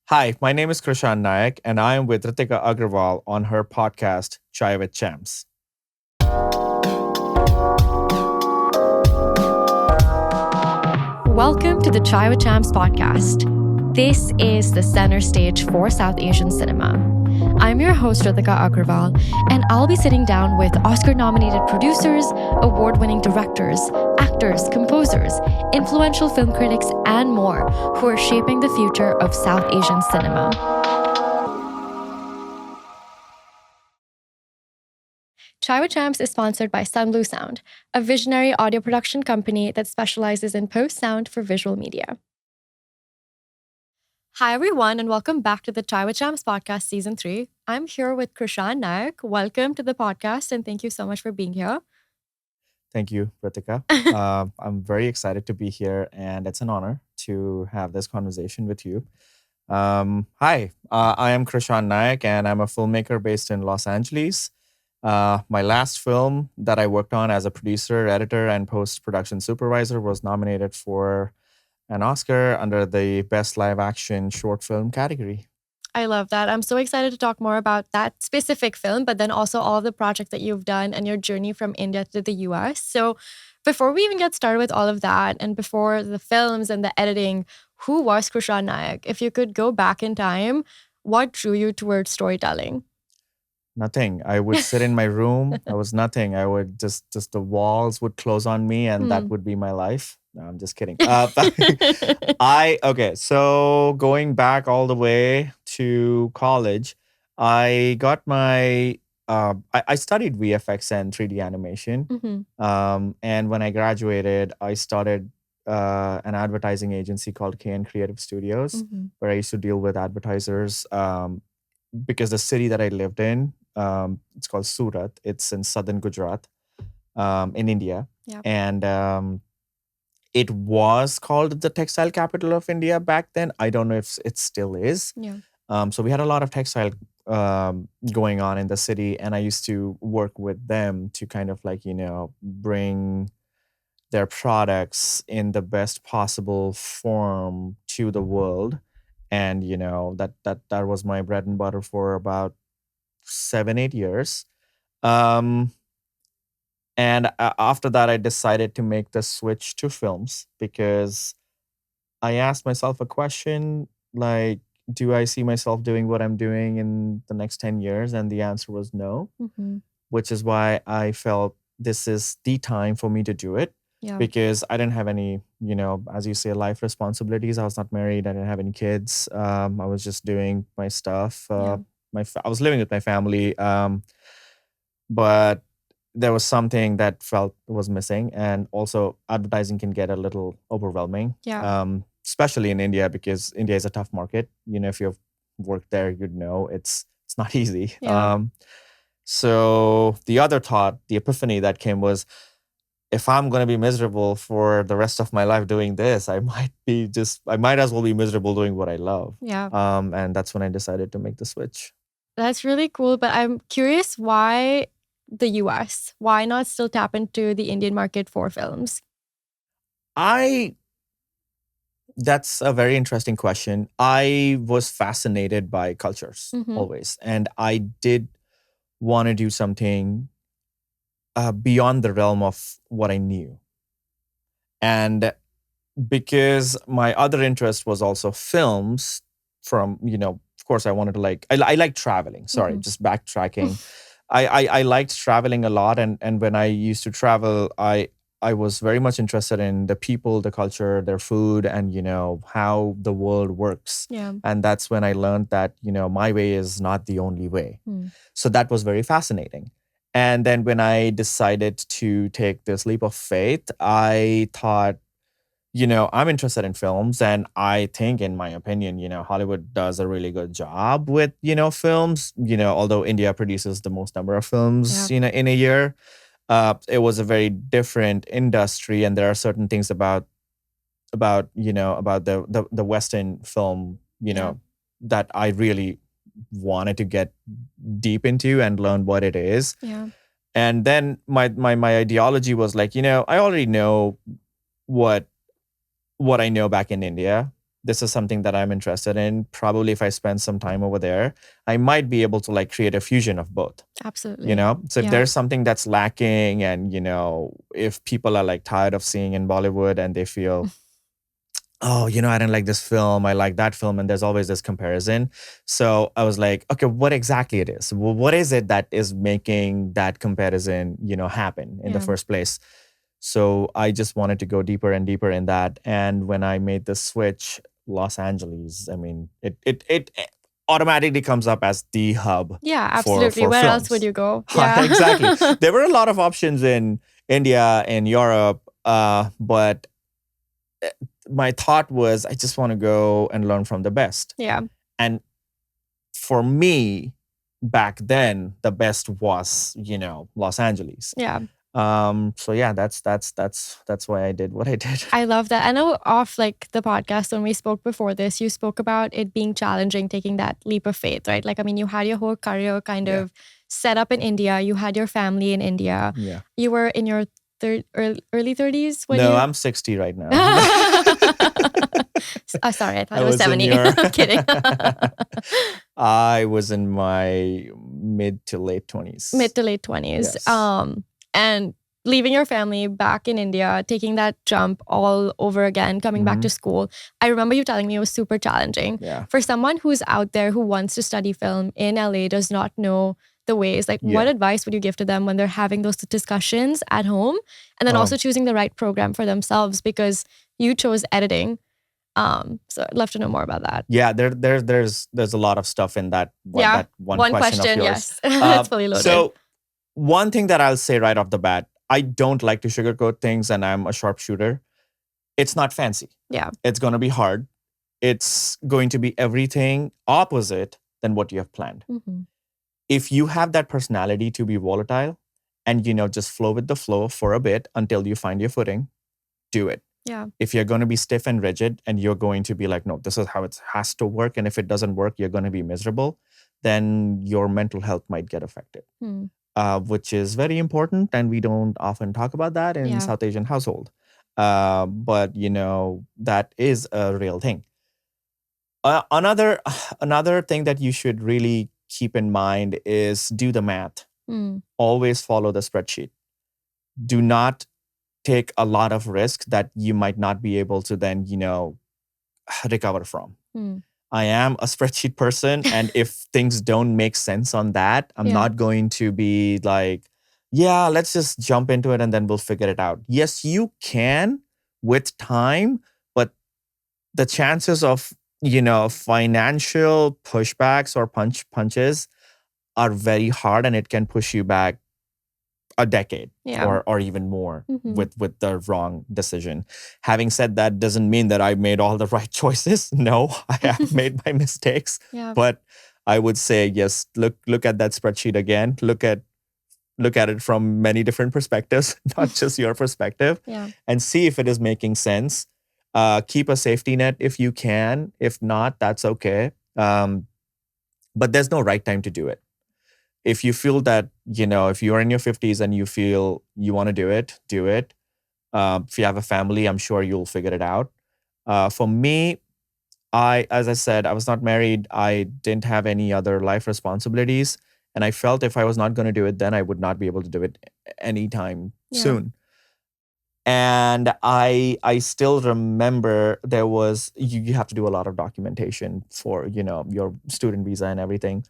Hi, my name is Krushan Naik, and I am with Ritika Agrawal on her podcast, Chai with Champs. Welcome to the Chai with Champs podcast. This is the center stage for South Asian cinema. I'm your host, Ritika Agrawal, and I'll be sitting down with Oscar nominated producers, award winning directors, actors, composers, influential film critics, and more who are shaping the future of South Asian cinema. Chai with Champs is sponsored by Sunblue Sound, a visionary audio production company that specializes in post sound for visual media. Hi, everyone, and welcome back to the Chai with Champs podcast, season 3. I'm here with Krushan Naik. Welcome to the podcast, and thank you so much for being here. Thank you, Ritika. I'm very excited to be here, and it's an honor to have this conversation with you. Hi, I am Krushan Naik, and I'm a filmmaker based in Los Angeles. My last film that I worked on as a producer, editor, and post-production supervisor was nominated for an Oscar under the Best Live Action Short Film category. I love that. I'm so excited to talk more about that specific film, but then also all of the projects that you've done and your journey from India to the US. So before we even get started with all of that, and before the films and the editing, who was Krushan Naik? If you could go back in time, what drew you towards storytelling? Nothing. I would sit in my room. I was nothing. I would just the walls would close on me, and that would be my life. No, I'm just kidding. Okay. So going back all the way to college, I got my. I studied VFX and 3D animation, and when I graduated, I started an advertising agency called KN Creative Studios, where I used to deal with advertisers. Because the city that I lived in, it's called Surat. It's in southern Gujarat, in India. Yep. And it was called the textile capital of India back then. I don't know if it still is. Yeah. So we had a lot of textile going on in the city, and I used to work with them to kind of bring their products in the best possible form to the world. And that was my bread and butter for about 7-8 years. And after that, I decided to make the switch to films because I asked myself a question like, do I see myself doing what I'm doing in the next 10 years? And the answer was no, which is why I felt this is the time for me to do it. Yeah. Because I didn't have any, as you say, life responsibilities. I was not married. I didn't have any kids. I was just doing my stuff. I was living with my family. But there was something that felt was missing. And also advertising can get a little overwhelming. Yeah. Especially in India, because India is a tough market. If you've worked there, you'd know it's not easy. Yeah. So the other thought, the epiphany that came was, if I'm going to be miserable for the rest of my life doing this, I might as well be miserable doing what I love. Yeah. And that's when I decided to make the switch. That's really cool. But I'm curious, why the US? Why not still tap into the Indian market for films? That's a very interesting question. I was fascinated by cultures always. And I did want to do something beyond the realm of what I knew. And because my other interest was also films from, of course I wanted to I like traveling. Sorry, just backtracking. I liked traveling a lot. And when I used to travel, I was very much interested in the people, the culture, their food, and, how the world works. Yeah. And that's when I learned that, my way is not the only way. So that was very fascinating. And then when I decided to take this leap of faith, I thought, I'm interested in films. And I think, in my opinion, Hollywood does a really good job with, films, although India produces the most number of films, in a year. It was a very different industry. And there are certain things about the Western film, that I really wanted to get deep into and learn what it is. Yeah. And then my ideology was like, I already know what I know back in India. this is something that I'm interested in. Probably if I spend some time over there, I might be able to like create a fusion of both. Absolutely. You know, so if there's something that's lacking, and if people are like tired of seeing in Bollywood and they feel, oh, I didn't like this film, I like that film, and there's always this comparison. So I was like, okay, what exactly it is? Well, what is it that is making that comparison, happen in the first place? So I just wanted to go deeper and deeper in that. And when I made the switch, Los Angeles, I mean, it automatically comes up as the hub. Yeah, absolutely. For Where films. else would you go? Yeah, exactly. There were a lot of options in India and Europe, but my thought was, I just want to go and learn from the best. Yeah. And for me, back then, the best was, Los Angeles. Yeah. So yeah, that's why I did what I did. I love that. I know off like the podcast when we spoke before this, you spoke about it being challenging taking that leap of faith, right? Like, I mean, you had your whole career kind of set up in India. You had your family in India. Yeah. You were in your early 30s when No, I'm 60 right now. Oh, sorry, I thought it was 70. Kidding. I was in my mid to late 20s. Mid to late 20s. Yes. And leaving your family back in India, taking that jump all over again, coming back to school. I remember you telling me it was super challenging. Yeah. For someone who's out there who wants to study film in LA, does not know the ways, like what advice would you give to them when they're having those discussions at home, and then also choosing the right program for themselves, because you chose editing. So I'd love to know more about that. Yeah, there's a lot of stuff in that one question of yours. Yes. It's fully loaded. So one thing that I'll say right off the bat, I don't like to sugarcoat things, and I'm a sharpshooter. It's not fancy. Yeah. It's going to be hard. It's going to be everything opposite than what you have planned. Mm-hmm. If you have that personality to be volatile and, just flow with the flow for a bit until you find your footing, do it. Yeah. If you're going to be stiff and rigid and you're going to be like, no, this is how it has to work, and if it doesn't work, you're going to be miserable, then your mental health might get affected, which is very important. And we don't often talk about that in South Asian household. But, that is a real thing. Another thing that you should really keep in mind is do the math. Always follow the spreadsheet. Do not take a lot of risk that you might not be able to then, recover from. I am a spreadsheet person. And if things don't make sense on that, I'm not going to be like, yeah, let's just jump into it and then we'll figure it out. Yes, you can with time, but the chances of, financial pushbacks or punches are very hard, and it can push you back a decade or even more with the wrong decision. Having said that, doesn't mean that I made all the right choices. No, I have made my mistakes. But I would say, yes, look at that spreadsheet again. Look at it from many different perspectives, not just your perspective, and see if it is making sense. Keep a safety net if you can. If not, that's okay. But there's no right time to do it. If you feel that, if you're in your 50s and you feel you want to do it, do it. If you have a family, I'm sure you'll figure it out. For me, as I said, I was not married. I didn't have any other life responsibilities. And I felt if I was not going to do it, then I would not be able to do it anytime soon. And I still remember there was, you have to do a lot of documentation for, your student visa and everything.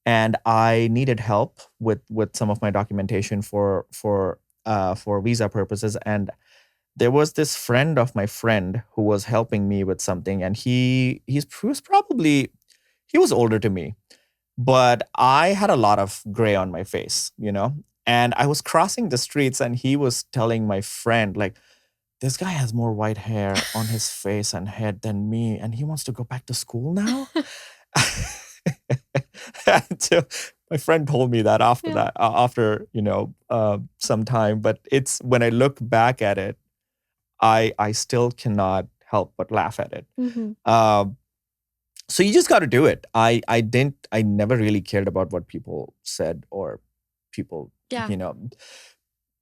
And I needed help with some of my documentation for visa purposes. And there was this friend of my friend who was helping me with something. And he was older to me, but I had a lot of gray on my face, and I was crossing the streets and he was telling my friend, like, this guy has more white hair on his face and head than me, and he wants to go back to school now. So my friend told me that after some time. But it's when I look back at it, I still cannot help but laugh at it. So you just got to do it. I never really cared about what people said or people,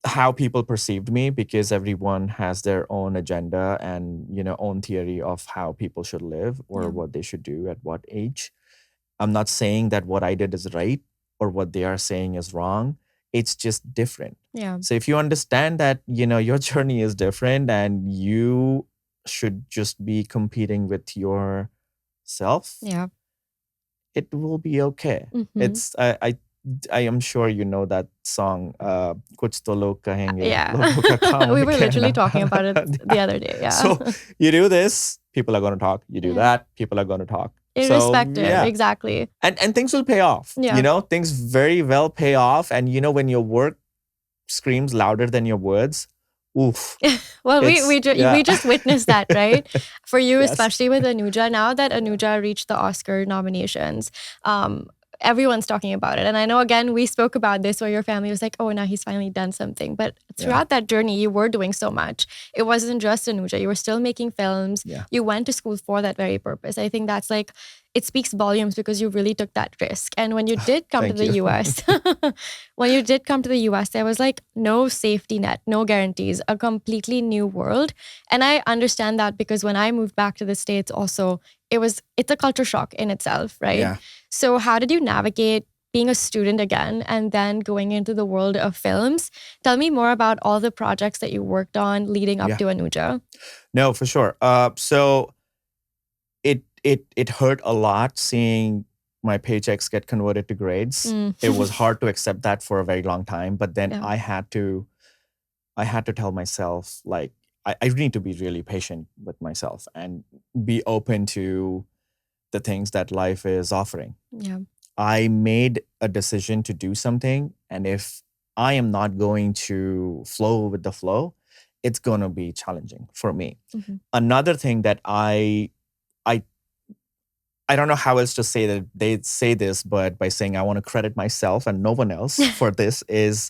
how people perceived me, because everyone has their own agenda and, own theory of how people should live or what they should do at what age. I'm not saying that what I did is right or what they are saying is wrong. It's just different. Yeah. So if you understand that, your journey is different and you should just be competing with yourself, Yeah. it will be okay. Mhm. It's I am sure you know that song, Kuch to log kahenge, Yeah. logo ka kaam We hai were literally kehna. talking about it the other day. Yeah. So you do this, people are going to talk. You do Yeah. that, people are going to talk. Irrespective, So, yeah. exactly. And things will pay off. Yeah. Things very well pay off. And when your work screams louder than your words, oof. Well, we just witnessed that, right? For you, Yes. especially with Anuja. Now that Anuja reached the Oscar nominations, everyone's talking about it. And I know, again, we spoke about this where your family was like, oh, now he's finally done something. But throughout that journey, you were doing so much. It wasn't just Anuja. You were still making films. Yeah. You went to school for that very purpose. I think that's like, it speaks volumes because you really took that risk. And when you did come to the US, there was like no safety net, no guarantees, a completely new world. And I understand that because when I moved back to the States also, it's a culture shock in itself, right? Yeah. So how did you navigate being a student again and then going into the world of films? Tell me more about all the projects that you worked on leading up to Anuja. No, for sure. So it hurt a lot seeing my paychecks get converted to grades. It was hard to accept that for a very long time. But then I had to tell myself, like, I need to be really patient with myself and be open to the things that life is offering. Yeah. I made a decision to do something. And if I am not going to flow with the flow, it's going to be challenging for me. Mm-hmm. Another thing that I don't know how else to say that they say this, but by saying I want to credit myself and no one else for this is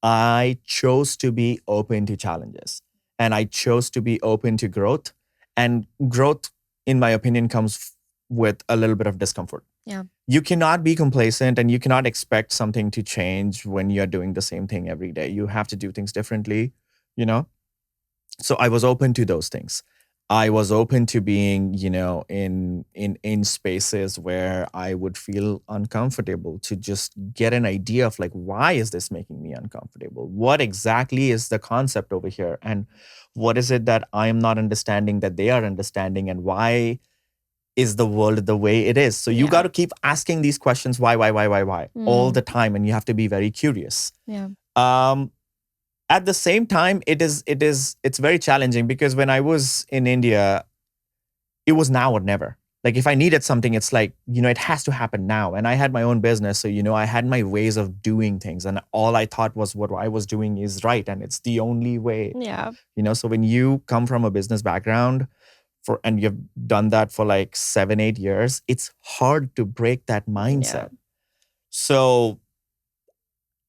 I chose to be open to challenges and I chose to be open to growth. And growth, in my opinion, comes with a little bit of discomfort. Yeah. You cannot be complacent and you cannot expect something to change when you're doing the same thing every day. You have to do things differently, So I was open to those things. I was open to being, in spaces where I would feel uncomfortable, to just get an idea of like, why is this making me uncomfortable? What exactly is the concept over here? And what is it that I am not understanding that they are understanding? And why is the world the way it is? So you got to keep asking these questions, why, all the time. And you have to be very curious. Yeah. At the same time, it's very challenging because when I was in India, it was now or never. Like if I needed something, it's like, it has to happen now. And I had my own business. So, I had my ways of doing things. And all I thought was what I was doing is right. And it's the only way. Yeah. So when you come from a business background and you've done that for like 7-8 years, it's hard to break that mindset. Yeah. So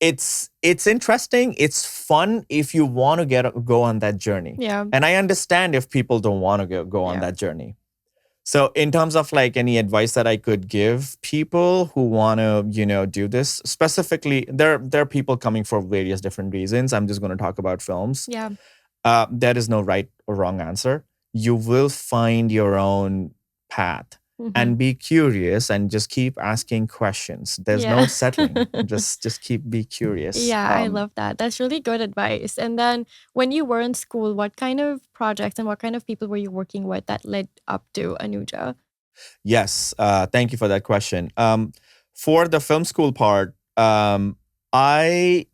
it's interesting. It's fun if you want to go on that journey. Yeah. And I understand if people don't want to go on that journey. So in terms of like any advice that I could give people who want to, do this, specifically, there are people coming for various different reasons. I'm just going to talk about films. Yeah. There is no right or wrong answer. You will find your own path. And be curious and just keep asking questions. There's no settling. just be curious. Yeah, I love that. That's really good advice. And then when you were in school, what kind of projects and what kind of people were you working with that led up to Anuja? Yes, thank you for that question. For the film school part, it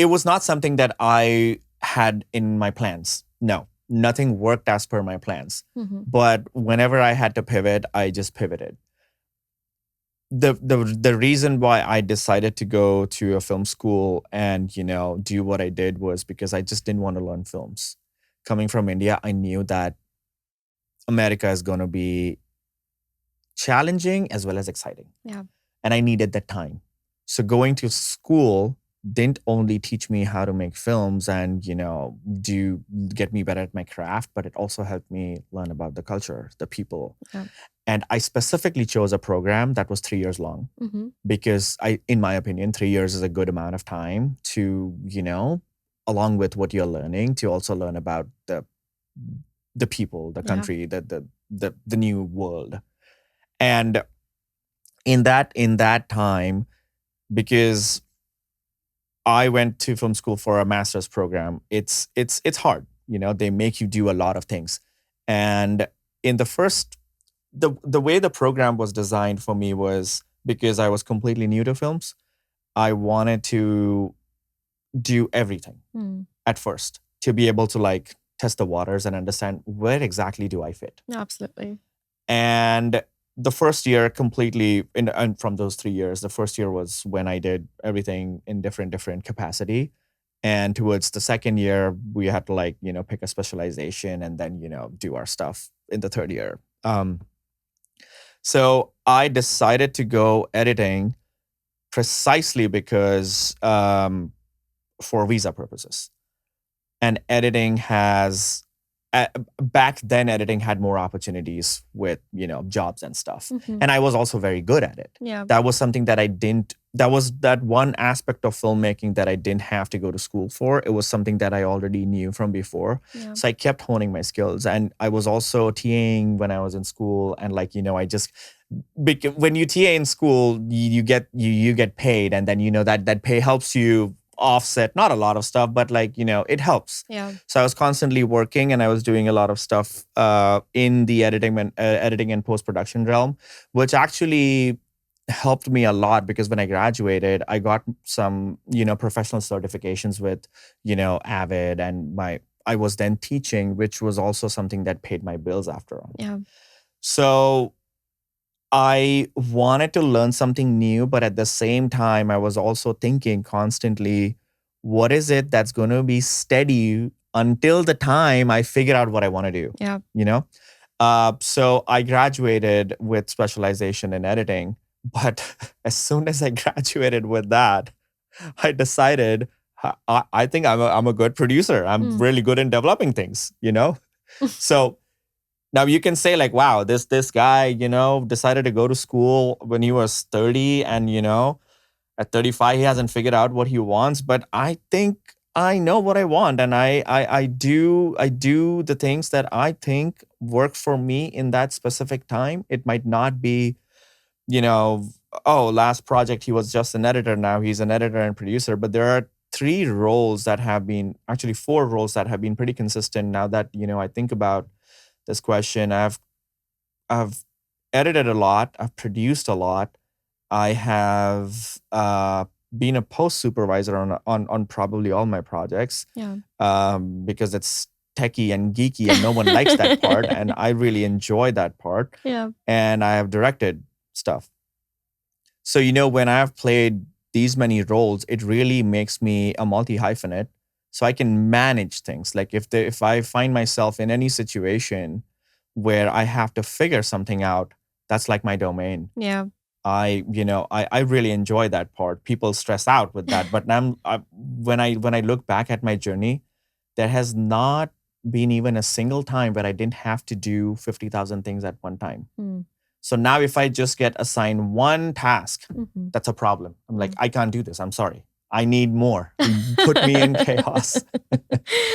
was not something that I had in my plans. No. Nothing worked as per my plans. But whenever I had to pivot, I just pivoted. The reason why I decided to go to a film school and, do what I did was because I just didn't want to learn films. Coming from India, I knew that America is going to be challenging as well as exciting. Yeah. And I needed that time. So going to school didn't only teach me how to make films and, do get me better at my craft, but it also helped me learn about the culture, the people. Yeah. And I specifically chose a program that was 3 years long because in my opinion, 3 years is a good amount of time to, along with what you're learning, to also learn about the people, the country, the new world. And in that time, because I went to film school for a master's program, it's hard. They make you do a lot of things. And in the way the program was designed for me was because I was completely new to films. I wanted to do everything at first to be able to like test the waters and understand where exactly do I fit. Absolutely. And the first year completely, and from those 3 years, the first year was when I did everything in different capacity. And towards the second year, we had to like, pick a specialization and then, do our stuff in the third year. So I decided to go editing precisely because for visa purposes. And editing has back then editing had more opportunities with jobs and stuff, and I was also very good at it. That was something that that was that one aspect of filmmaking that I didn't have to go to school for. It was something that I already knew from before. So I kept honing my skills, and I was also TAing when I was in school. And like I just, when you TA in school, you get paid, and then that pay helps you offset not a lot of stuff, but like it helps. So I was constantly working, and I was doing a lot of stuff in the editing and post-production realm, which actually helped me a lot, because when I graduated, I got some professional certifications with Avid, and I was then teaching, which was also something that paid my bills after all. So I wanted to learn something new, but at the same time, I was also thinking constantly, what is it that's going to be steady until the time I figure out what I want to do? So I graduated with specialization in editing, but as soon as I graduated with that, I decided I think I'm a good producer. I'm really good in developing things, So now you can say like, wow, this guy, decided to go to school when he was 30, and at 35 he hasn't figured out what he wants. But I think I know what I want, and I do the things that I think work for me in that specific time. It might not be, last project he was just an editor, now he's an editor and producer, but there are four roles that have been pretty consistent now that I think about this question. I've edited a lot. I've produced a lot. I have been a post supervisor on probably all my projects. Because it's techie and geeky, and no one likes that part, and I really enjoy that part. And I have directed stuff. So when I've played these many roles, it really makes me a multi-hyphenate. So I can manage things. Like if I find myself in any situation where I have to figure something out, that's like my domain. I really enjoy that part. People stress out with that, but when I look back at my journey, there has not been even a single time where I didn't have to do 50,000 things at one time. So now if I just get assigned one task, that's a problem. I'm like, I can't do this. I'm sorry. I need more. Put me in chaos.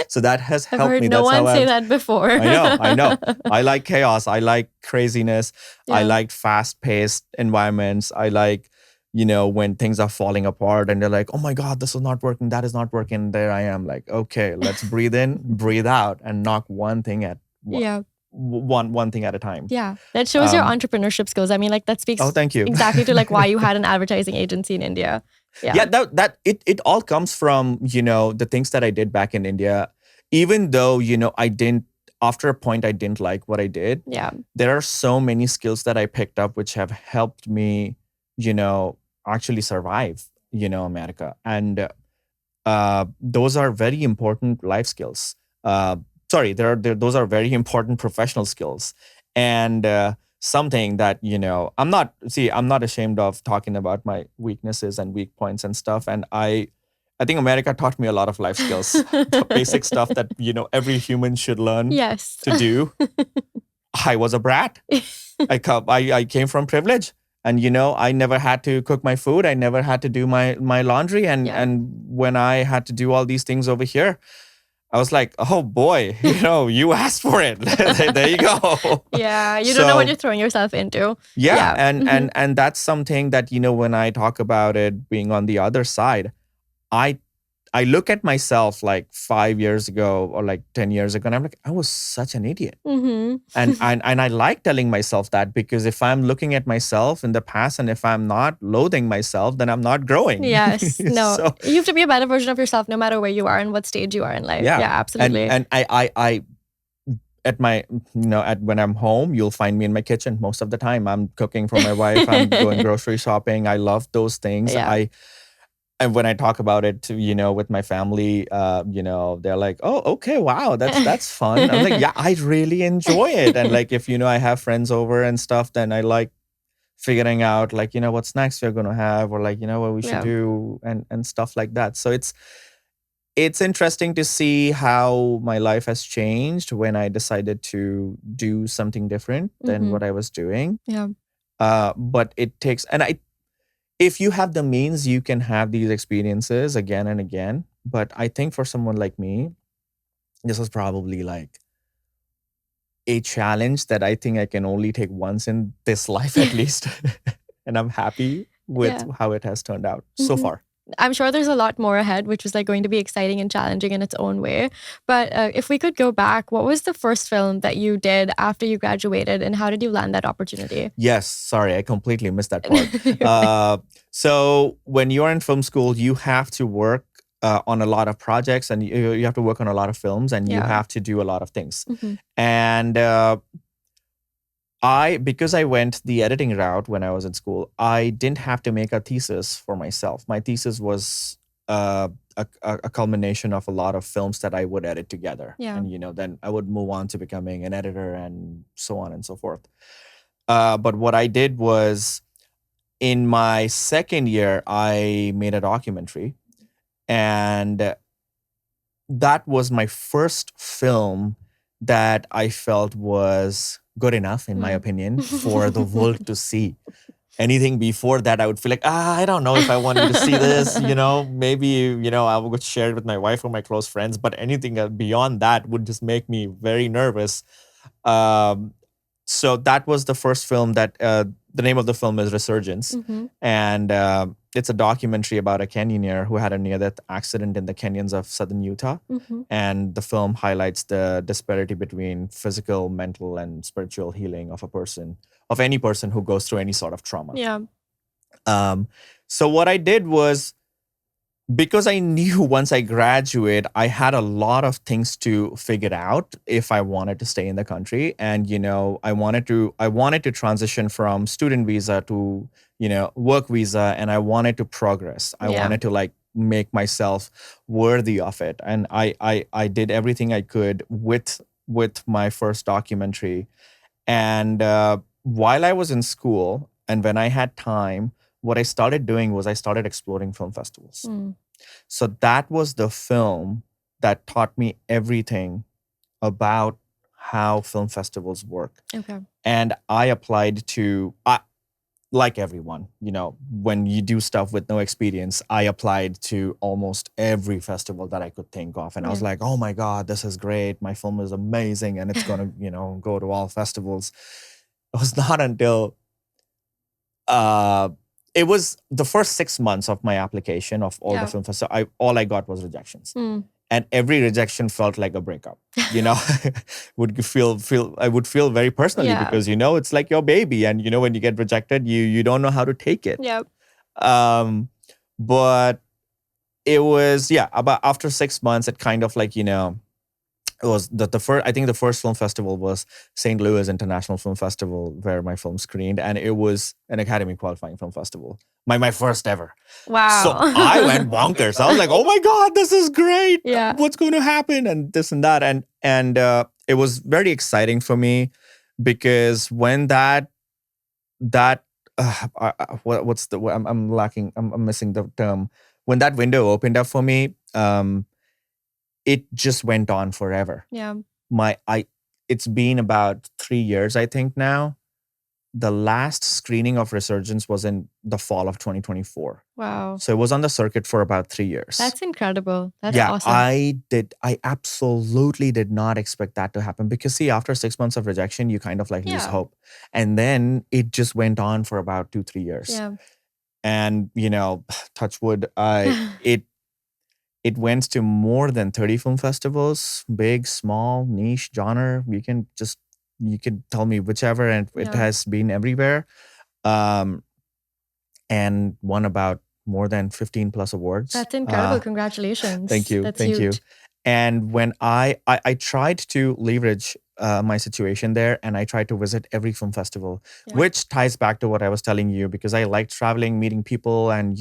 So that has helped me. I've heard no one say that before. I know. I like chaos. I like craziness. I like fast-paced environments. I like, when things are falling apart and they're like, oh my God, this is not working. That is not working. There I am like, okay, let's breathe in, breathe out, and knock one thing at one thing at a time. That shows your entrepreneurship skills. I mean, like that speaks thank you. exactly to like why you had an advertising agency in India. That it all comes from the things that I did back in India. Even though I didn't, after a point I didn't like what I did. There are so many skills that I picked up which have helped me actually survive America, and those are very important life skills. Those are very important professional skills, and something that I'm not ashamed of talking about my weaknesses and weak points and stuff. And I think America taught me a lot of life skills, the basic stuff that, every human should learn Yes. to do. I was a brat. I came from privilege. And, I never had to cook my food. I never had to do my laundry. And when I had to do all these things over here, I was like, oh boy, you asked for it. There you go. Yeah, you don't know what you're throwing yourself into. Yeah. And that's something that, when I talk about it being on the other side, I look at myself like 5 years ago or like 10 years ago, and I'm like, I was such an idiot. Mm-hmm. And I like telling myself that, because if I'm looking at myself in the past and if I'm not loathing myself, then I'm not growing. Yes. No. So, you have to be a better version of yourself no matter where you are and what stage you are in life. Yeah. Yeah, absolutely. And I at my, when I'm home, you'll find me in my kitchen most of the time. I'm cooking for my wife. I'm going grocery shopping. I love those things. Yeah. And when I talk about it, with my family, they're like, "Oh, okay, wow, that's fun." I'm like, "Yeah, I really enjoy it." And like, if I have friends over and stuff, then I like figuring out like, what snacks we're gonna have, or like, what we should do, and stuff like that. So it's interesting to see how my life has changed when I decided to do something different than what I was doing. Yeah. But it takes, if you have the means, you can have these experiences again and again. But I think for someone like me, this was probably like a challenge that I think I can only take once in this life at least. And I'm happy with how it has turned out so far. I'm sure there's a lot more ahead, which is like going to be exciting and challenging in its own way. But if we could go back, what was the first film that you did after you graduated, and how did you land that opportunity? Yes, sorry, I completely missed that part. So when you're in film school, you have to work on a lot of projects, and you have to work on a lot of films, and you have to do a lot of things. And because I went the editing route when I was in school, I didn't have to make a thesis for myself. My thesis was a culmination of a lot of films that I would edit together. Yeah. And, then I would move on to becoming an editor and so on and so forth. But what I did was, in my second year, I made a documentary. And that was my first film that I felt was good enough, in my opinion, for the world to see. Anything before that, I would feel like, I don't know if I wanted to see this, maybe, I would share it with my wife or my close friends, but anything beyond that would just make me very nervous. So that was the first film that, the name of the film is Resurgence. And it's a documentary about a canyoneer who had a near-death accident in the canyons of southern Utah. And the film highlights the disparity between physical, mental, and spiritual healing of any person who goes through any sort of trauma. Yeah. So what I did was, because I knew once I graduate, I had a lot of things to figure out if I wanted to stay in the country. And, I wanted to transition from student visa to, work visa, and I wanted to progress. I wanted to like make myself worthy of it. And I did everything I could with my first documentary. And while I was in school and when I had time, what I started doing was I started exploring film festivals. So that was the film that taught me everything about how film festivals work. Okay. And I applied to, like everyone, when you do stuff with no experience, I applied to almost every festival that I could think of. And I was like, oh my God, this is great. My film is amazing. And it's going to, go to all festivals. It was not until it was the first 6 months of my application of all the film festivals. All I got was rejections. And every rejection felt like a breakup. I would feel very personally because, it's like your baby. And, when you get rejected, you don't know how to take it. Yep. But it was, about after 6 months, it kind of like, it was the first, I think the first film festival was St. Louis International Film Festival, where my film screened. And it was an Academy qualifying film festival. My first ever. Wow. So I went bonkers. I was like, oh my God, this is great. Yeah. What's going to happen? And this and that. And it was very exciting for me, because when what's the, I'm missing the term. when that window opened up for me, it just went on forever. Yeah. It's been about 3 years, I think now. The last screening of Resurgence was in the fall of 2024. Wow. So it was on the circuit for about 3 years. That's incredible. That's yeah, awesome. I absolutely did not expect that to happen because see, after 6 months of rejection, you kind of like lose Yeah. hope. And then it just went on for about 2-3 years. Yeah. And touch wood, it went to more than 30 film festivals, big, small, niche, genre. You could tell me whichever, and it Yeah. has been everywhere. And won about more than 15 plus awards. That's incredible. Congratulations. Thank you. That's Thank you. huge. And when I tried to leverage my situation there, and I tried to visit every film festival, Yeah. which ties back to what I was telling you, because I like traveling, meeting people, and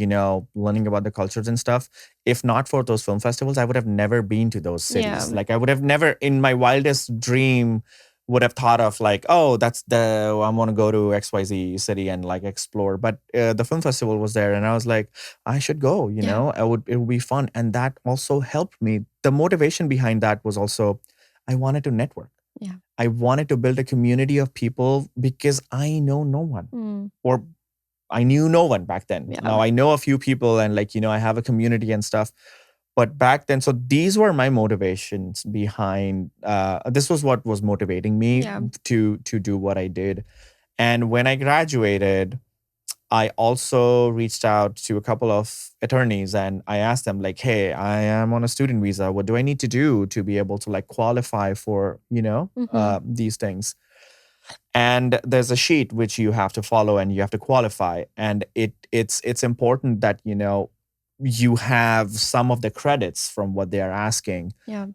learning about the cultures and stuff. If not for those film festivals, I would have never been to those cities. Yeah. Like I would have never, in my wildest dream, would have thought of like, oh, I want to go to XYZ city and like explore. But the film festival was there, and I was like, I should go. It would be fun, and that also helped me. The motivation behind that was also, I wanted to network. Yeah. I wanted to build a community of people because I know no one, or I knew no one back then. Yeah. Now I know a few people, and I have a community and stuff. But back then, so these were my motivations behind. This was what was motivating me to do what I did. And when I graduated, I also reached out to a couple of attorneys, and I asked them like, "Hey, I am on a student visa. What do I need to do to be able to like qualify for these things?" And there's a sheet which you have to follow, and you have to qualify. And it's important that you have some of the credits from what they are asking. Yeah.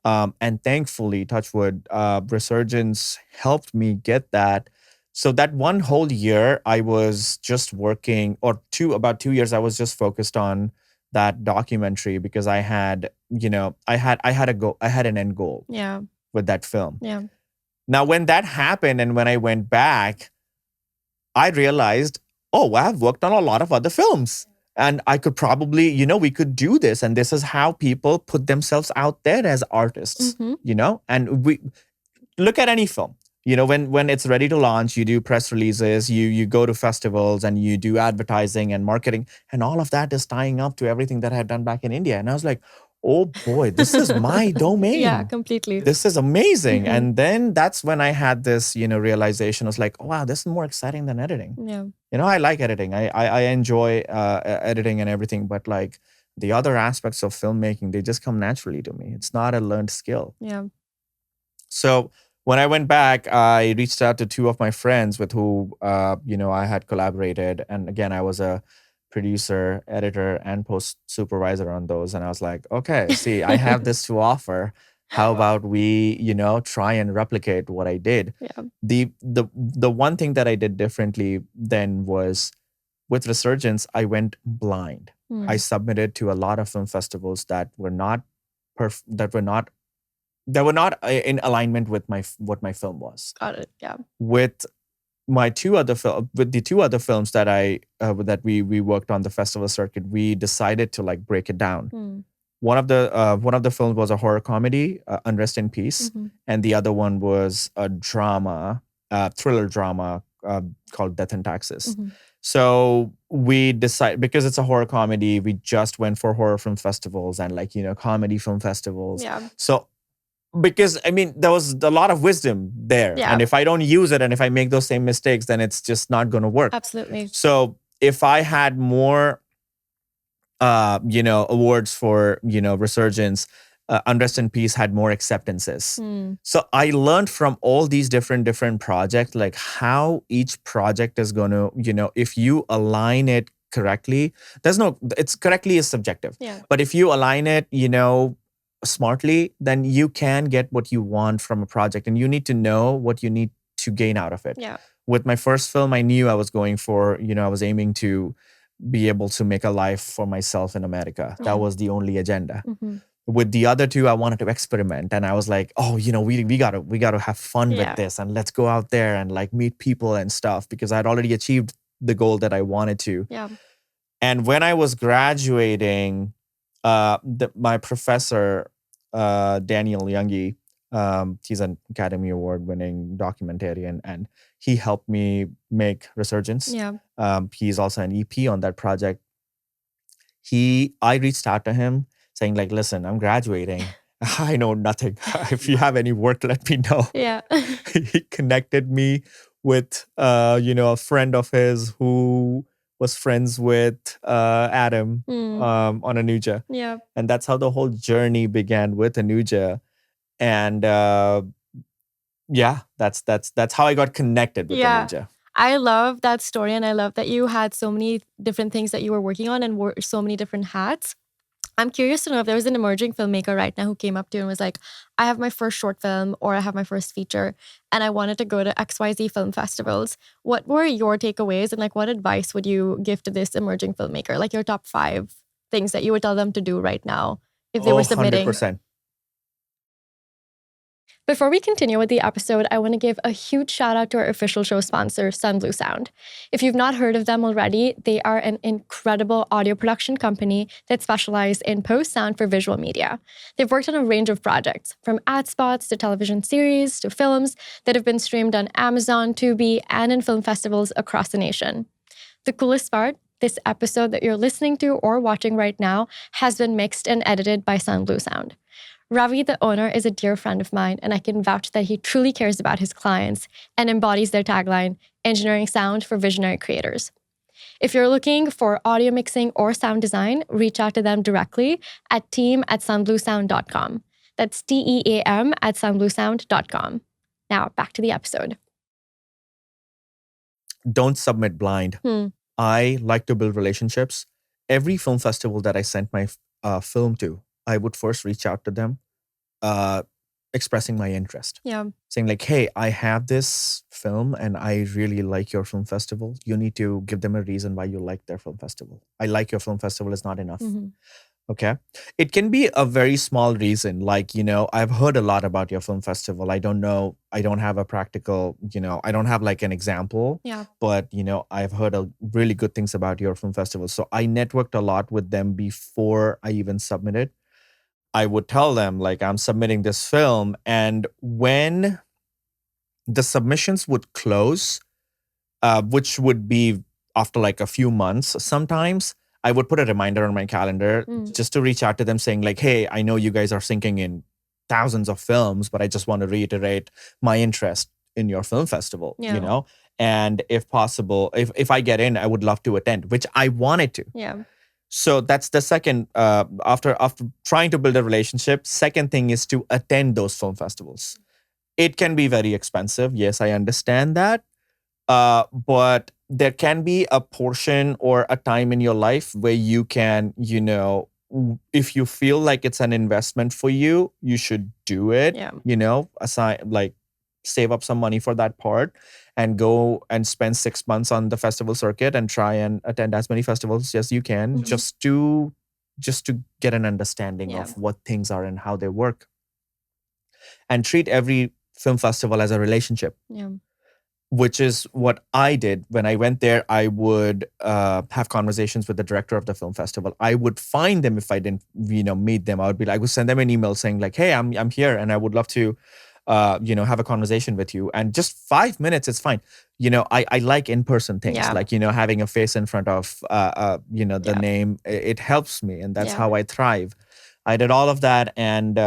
And thankfully, Touchwood, Resurgence helped me get that. So that one whole year, I was just working, or about 2 years, I was just focused on that documentary because I had an end goal. Yeah. With that film. Yeah. Now, when that happened, and when I went back, I realized, oh, I've worked on a lot of other films. And I could probably, we could do this. And this is how people put themselves out there as artists, and we look at any film, when it's ready to launch, you do press releases, you go to festivals, and you do advertising and marketing. And all of that is tying up to everything that I had done back in India. And I was like, oh boy, this is my domain. Yeah, completely. This is amazing. And then that's when I had this, realization. I was like, oh, wow, this is more exciting than editing. Yeah. I like editing. I enjoy editing and everything, but like the other aspects of filmmaking, they just come naturally to me. It's not a learned skill. Yeah. So when I went back, I reached out to two of my friends with who, I had collaborated. And again, I was a producer, editor, and post supervisor on those. And I was like, okay, see, I have this to offer. How about we, try and replicate what I did? Yeah. The one thing that I did differently then was with Resurgence, I went blind. I submitted to a lot of film festivals that were not in alignment with what my film was. Got it. Yeah. With the two other films that we worked on the festival circuit, we decided to like break it down. One of the films was a horror comedy, Unrest in Peace, and the other one was a thriller drama called Death and Taxes. So we decided, because it's a horror comedy, we just went for horror film festivals and comedy film festivals. Yeah. So because there was a lot of wisdom there, and if I don't use it and if I make those same mistakes, then it's just not going to work. Absolutely. So if I had more awards for Resurgence, Unrest in Peace had more acceptances. So I learned from all these different projects, like how each project is going to, if you align it correctly, it's correctly is subjective. Yeah. But if you align it, smartly, then you can get what you want from a project, and you need to know what you need to gain out of it. Yeah. With my first film, I knew I was going for, I was aiming to be able to make a life for myself in America. Yeah. That was the only agenda. With the other two, I wanted to experiment, and I was like, oh, we gotta have fun with this, and let's go out there and like meet people and stuff, because I'd already achieved the goal that I wanted to. Yeah. And when I was graduating, My professor, Daniel Youngie, he's an Academy Award winning documentarian, and he helped me make Resurgence. Yeah. He's also an EP on that project. I reached out to him saying like, listen, I'm graduating. I know nothing. If you have any work, let me know. Yeah. He connected me with, a friend of his who was friends with Adam on Anuja. Yeah. And that's how the whole journey began with Anuja. And that's how I got connected with Anuja. I love that story, and I love that you had so many different things that you were working on and wore so many different hats. I'm curious to know if there was an emerging filmmaker right now who came up to you and was like, I have my first short film or I have my first feature and I wanted to go to XYZ film festivals. What were your takeaways and like what advice would you give to this emerging filmmaker? Like your top 5 things that you would tell them to do right now if they were submitting? 100%. Before we continue with the episode, I want to give a huge shout out to our official show sponsor, Sunblue Sound. If you've not heard of them already, they are an incredible audio production company that specialize in post sound for visual media. They've worked on a range of projects, from ad spots to television series to films that have been streamed on Amazon, Tubi, and in film festivals across the nation. The coolest part, this episode that you're listening to or watching right now has been mixed and edited by Sunblue Sound. Ravi, the owner, is a dear friend of mine, and I can vouch that he truly cares about his clients and embodies their tagline, engineering sound for visionary creators. If you're looking for audio mixing or sound design, reach out to them directly at team@sunbluesound.com. That's TEAM@sunbluesound.com. Now, back to the episode. Don't submit blind. I like to build relationships. Every film festival that I sent my film to, I would first reach out to them, expressing my interest. Yeah. Saying like, hey, I have this film and I really like your film festival. You need to give them a reason why you like their film festival. I like your film festival is not enough. Okay. It can be a very small reason. Like, I've heard a lot about your film festival. I don't know. I don't have a practical, I don't have like an example. Yeah. But, I've heard really good things about your film festival. So I networked a lot with them before I even submitted. I would tell them like, I'm submitting this film. And when the submissions would close, which would be after like a few months, sometimes I would put a reminder on my calendar just to reach out to them saying like, hey, I know you guys are sinking in thousands of films, but I just want to reiterate my interest in your film festival, and if possible, if I get in, I would love to attend, which I wanted to. Yeah. So that's the second, after trying to build a relationship, second thing is to attend those film festivals. It can be very expensive. Yes, I understand that. But there can be a portion or a time in your life where you can, if you feel like it's an investment for you, you should do it. Yeah. Save up some money for that part and go and spend 6 months on the festival circuit and try and attend as many festivals as you can, just to get an understanding of what things are and how they work. And treat every film festival as a relationship. Yeah. Which is what I did. When I went there, I would have conversations with the director of the film festival. I would find them if I didn't, meet them. I would send them an email saying like, hey, I'm here and I would love to, have a conversation with you. And just 5 minutes, it's fine. I like in-person things, like, having a face in front of, the name. It helps me, and that's how I thrive. I did all of that, and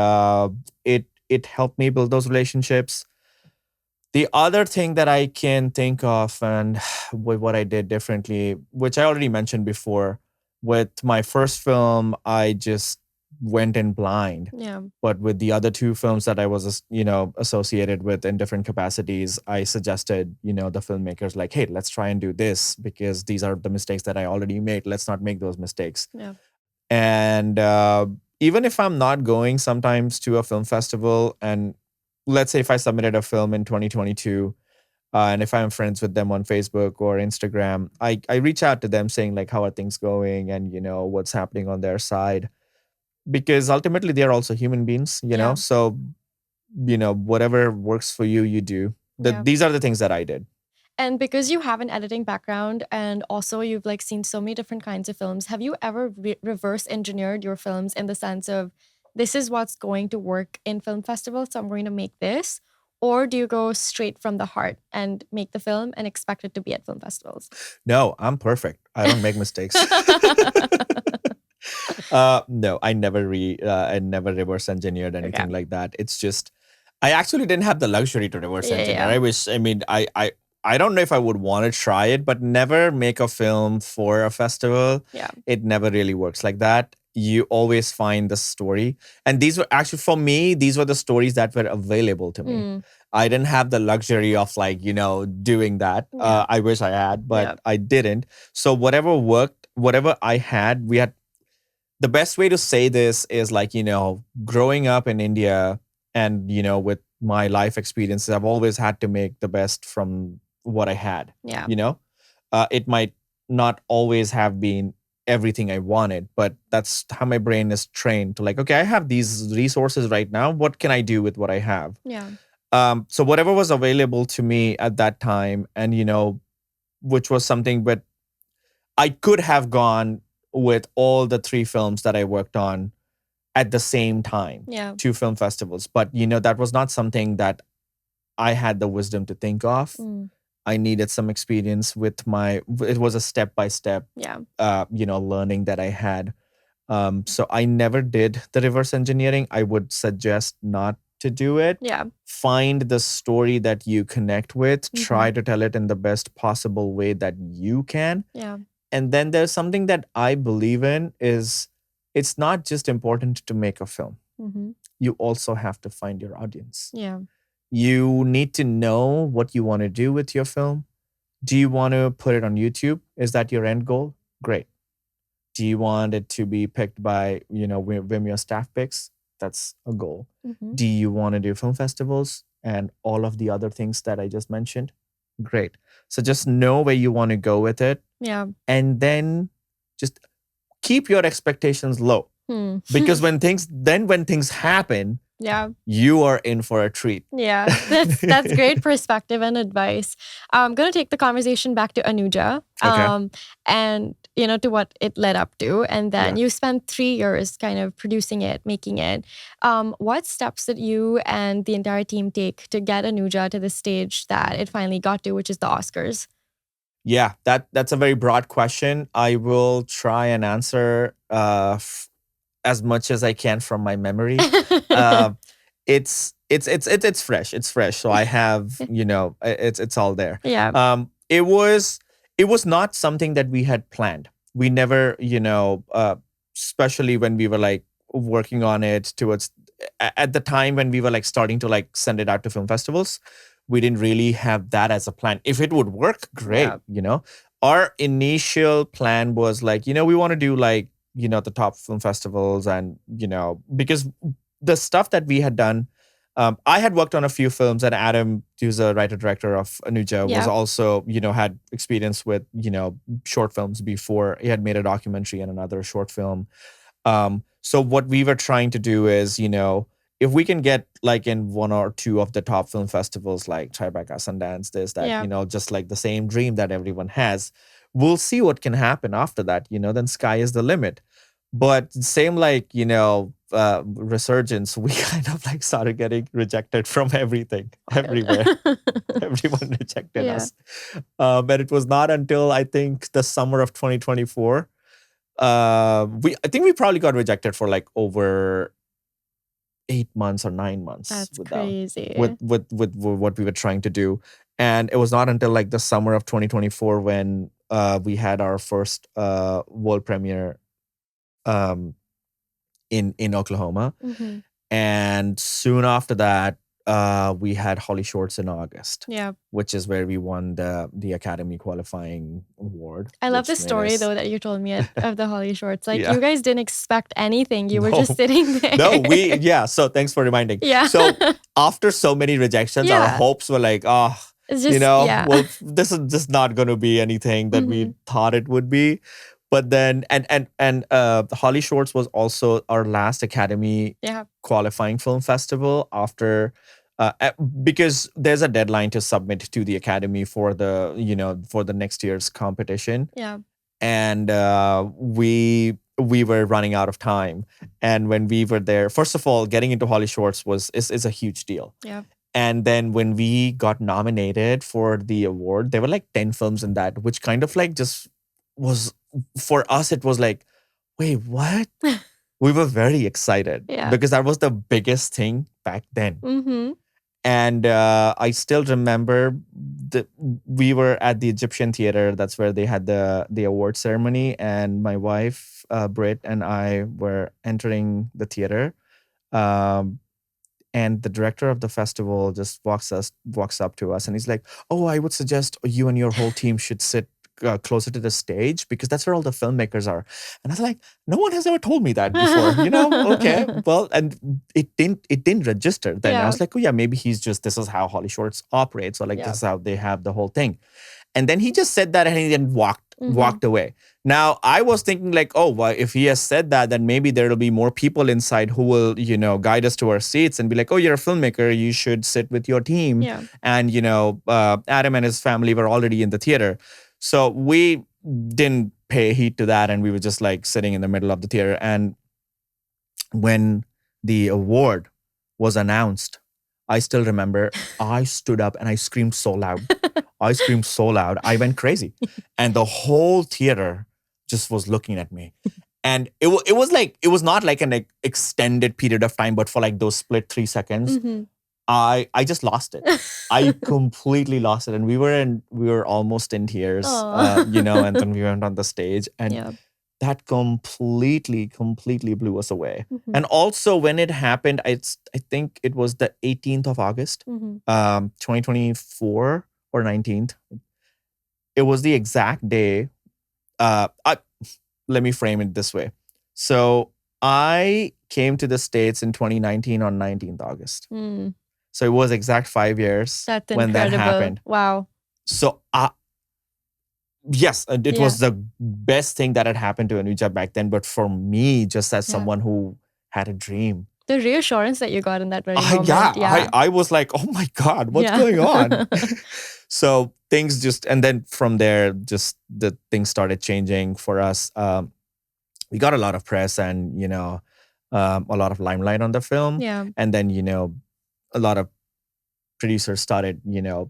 it helped me build those relationships. The other thing that I can think of, and with what I did differently, which I already mentioned before, with my first film, I just went in blind. Yeah. But with the other 2 films that I was, associated with in different capacities, I suggested, the filmmakers like, hey, let's try and do this because these are the mistakes that I already made. Let's not make those mistakes. Yeah. And even if I'm not going sometimes to a film festival, and let's say if I submitted a film in 2022, and if I'm friends with them on Facebook or Instagram, I reach out to them saying like, how are things going, and what's happening on their side, because ultimately they're also human beings, so whatever works for you, you do. These are the things that I did. And because you have an editing background and also you've like seen so many different kinds of films, have you ever reverse engineered your films in the sense of this is what's going to work in film festivals, so I'm going to make this? Or do you go straight from the heart and make the film and expect it to be at film festivals? No, I'm perfect. I don't make mistakes. No, I never reverse engineered anything Okay. like that. It's just, I actually didn't have the luxury to reverse Yeah, engineer. yeah. I mean, I don't know if I would want to try it, but never make a film for a festival. Yeah. It never really works like that. You always find the story. And these were actually, for me, these were the stories that were available to me. Mm. I didn't have the luxury of like, doing that. Yeah. I wish I had, but Yeah. I didn't. So whatever worked, whatever I had, we had, the best way to say this is like, growing up in India and, with my life experiences, I've always had to make the best from what I had. Yeah. It might not always have been everything I wanted, but that's how my brain is trained to like, okay, I have these resources right now. What can I do with what I have? Yeah. So whatever was available to me at that time, and which was something, but I could have gone with all the three films that I worked on at the same time Yeah. to film festivals. But that was not something that I had the wisdom to think of. Mm. I needed some experience with it was a step by step, Yeah. learning that I had. So I never did the reverse engineering. I would suggest not to do it. Yeah. Find the story that you connect with, try to tell it in the best possible way that you can. Yeah. And then there's something that I believe in is it's not just important to make a film. Mm-hmm. You also have to find your audience. Yeah. You need to know what you want to do with your film. Do you want to put it on YouTube? Is that your end goal? Great. Do you want it to be picked by, Vimeo staff picks? That's a goal. Mm-hmm. Do you want to do film festivals and all of the other things that I just mentioned? Great. So just know where you want to go with it. Yeah. And then just keep your expectations low. Because when things happen, yeah, you are in for a treat. Yeah, that's great perspective and advice. I'm going to take the conversation back to Anuja, and to what it led up to. And then you spent 3 years kind of producing it, making it. What steps did you and the entire team take to get Anuja to the stage that it finally got to, which is the Oscars? Yeah, that's a very broad question. I will try and answer as much as I can from my memory. It's fresh. It's fresh. So I have, it's all there. Yeah. It was not something that we had planned. We never, especially when we were like working on it towards at the time when we were like starting to like send it out to film festivals, we didn't really have that as a plan. If it would work, great. Our initial plan was like, we want to do like, the top film festivals and, because the stuff that we had done, I had worked on a few films, and Adam, who's a writer-director of Anuja, was also, had experience with, short films before. He had made a documentary and another short film. So what we were trying to do is, if we can get like in one or two of the top film festivals like Tribeca, Sundance, this, that, just like the same dream that everyone has, we'll see what can happen after that, then sky is the limit. But same like, Resurgence, we kind of like started getting rejected from everything, everywhere. Everyone rejected us. And it was not until I think the summer of 2024, I think we probably got rejected for like over 8 months or 9 months. That's crazy. With what we were trying to do. And it was not until like the summer of 2024 when we had our first world premiere in Oklahoma. Mm-hmm. And soon after that, we had Holly Shorts in August. Yeah. Which is where we won the Academy qualifying award. I love the story though that you told me of the Holly Shorts. Like you guys didn't expect anything. You were just sitting there. No, so thanks for reminding. Yeah. So after so many rejections, our hopes were like, it's just, well, this is just not going to be anything that we thought it would be. But then, and Holly Shorts was also our last Academy qualifying film festival after because there's a deadline to submit to the academy for the next year's competition. Yeah. And we were running out of time. And when we were there, first of all, getting into Holly Shorts is a huge deal. Yeah. And then when we got nominated for the award, there were like 10 films in that, which kind of like just was, for us, it was like, wait, what? We were very excited because that was the biggest thing back then. Mm-hmm. And I still remember we were at the Egyptian Theater. That's where they had the award ceremony. And my wife, Britt, and I were entering the theater. And the director of the festival just walks up to us, and he's like, "Oh, I would suggest you and your whole team should sit closer to the stage because that's where all the filmmakers are." And I was like, "No one has ever told me that before." Okay, well, and it didn't register then. I was like, "Oh yeah, maybe this is how Holly Shorts operates, or like this is how they have the whole thing." And then he just said that, and he then walked away. Now, I was thinking like, oh, well, if he has said that, then maybe there'll be more people inside who will, guide us to our seats and be like, oh, you're a filmmaker, you should sit with your team. Yeah. And, Adam and his family were already in the theater. So we didn't pay heed to that. And we were just like sitting in the middle of the theater. And when the award was announced, I still remember I stood up and I screamed so loud. I went crazy. And the whole theater just was looking at me. And it was not like an extended period of time, but for like those split 3 seconds, I just lost it. I completely lost it. And we were almost in tears, and then we went on the stage, and that completely blew us away. And also when it happened, I think it was the 18th of August, 2024 or 19th. It was the exact day. Let me frame it this way. So I came to the States in 2019 on 19th August. So it was exact 5 years when that happened. Wow. So yes, it was the best thing that had happened to Anuja back then. But for me, just as someone who had a dream, the reassurance that you got in that very moment. I was like, oh my God, what's going on? So things and then from there, just the things started changing for us. We got a lot of press and, a lot of limelight on the film. Yeah. And then, a lot of producers started,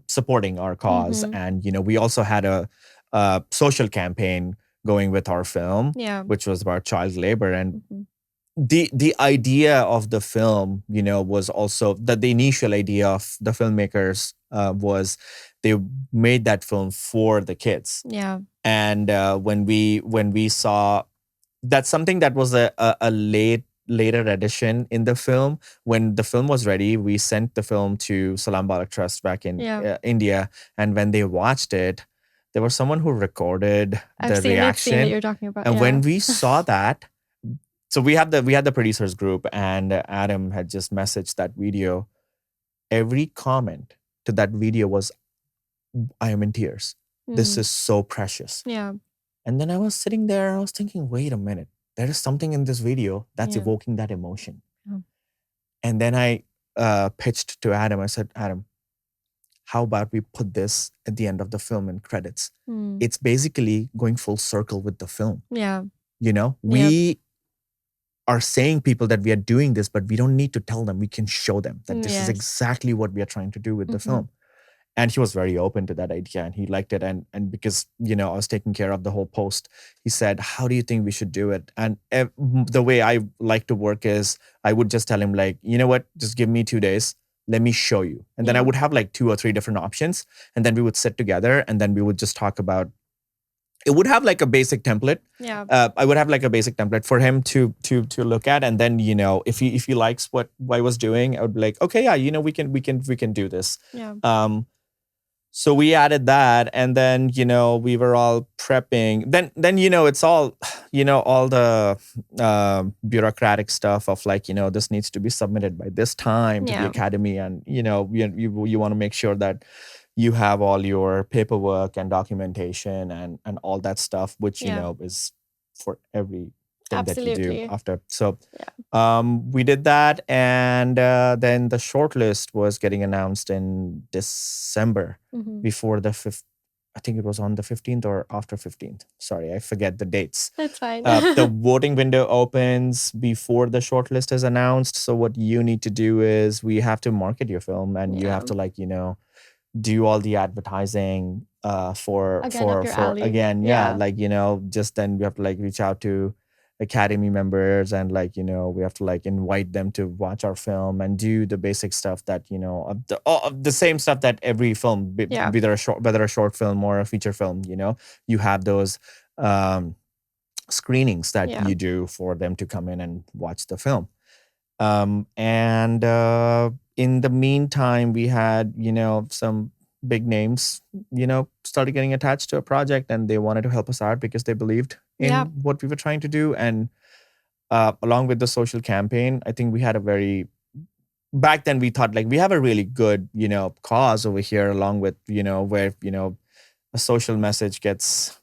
supporting our cause. And, we also had a social campaign going with our film, which was about child labor. And the idea of the film, was also that the initial idea of the filmmakers was they made that film for the kids. Yeah. And when we saw that's something that was a later addition in the film. When the film was ready, we sent the film to Salam Balak Trust back in India, and when they watched it, there was someone who recorded the reaction. That you're talking about. And when we saw that, so we had the producers group, and Adam had just messaged that video. Every comment to that video was, "I am in tears. This is so precious." Yeah. And then I was sitting there and I was thinking, wait a minute, there is something in this video that's evoking that emotion. Yeah. And then I pitched to Adam. I said, Adam, how about we put this at the end of the film in credits? It's basically going full circle with the film. Yeah. We are saying people that we are doing this, but we don't need to tell them. We can show them that this is exactly what we are trying to do with the film. And he was very open to that idea, and he liked it. And because, I was taking care of the whole post, he said, how do you think we should do it? And the way I like to work is I would just tell him like, you know what, just give me 2 days. Let me show you. And then I would have like 2 or 3 different options. And then we would sit together and then we would just talk about, it would have like a basic template. Yeah. I would have like a basic template for him to look at. And then, if he likes what I was doing, I would be like, okay, yeah, we can do this. Yeah. So we added that, and then, we were all prepping. Then it's all, all the bureaucratic stuff of like, this needs to be submitted by this time to the academy. And, you want to make sure that you have all your paperwork and documentation and all that stuff, which, is for every thing that you do Absolutely. after. So Yeah. we did that, and then the shortlist was getting announced in December before the I think it was on the 15th or after 15th. Sorry, I forget the dates. That's fine. The voting window opens before the shortlist is announced. So what you need to do is we have to market your film, and you have to, like, do all the advertising for Again, up your alley. again, Yeah. like, just then we have to, like, reach out to academy members, and, like, we have to, like, invite them to watch our film and do the basic stuff that, of the same stuff that every film, Yeah. whether a short film or a feature film, you have those screenings that Yeah. you do for them to come in and watch the film. And in the meantime, we had, some big names, started getting attached to a project, and they wanted to help us out because they believed in Yeah. what we were trying to do. And along with the social campaign, I think we had a very, back then we thought, like, we have a really good, cause over here, along with, where, a social message gets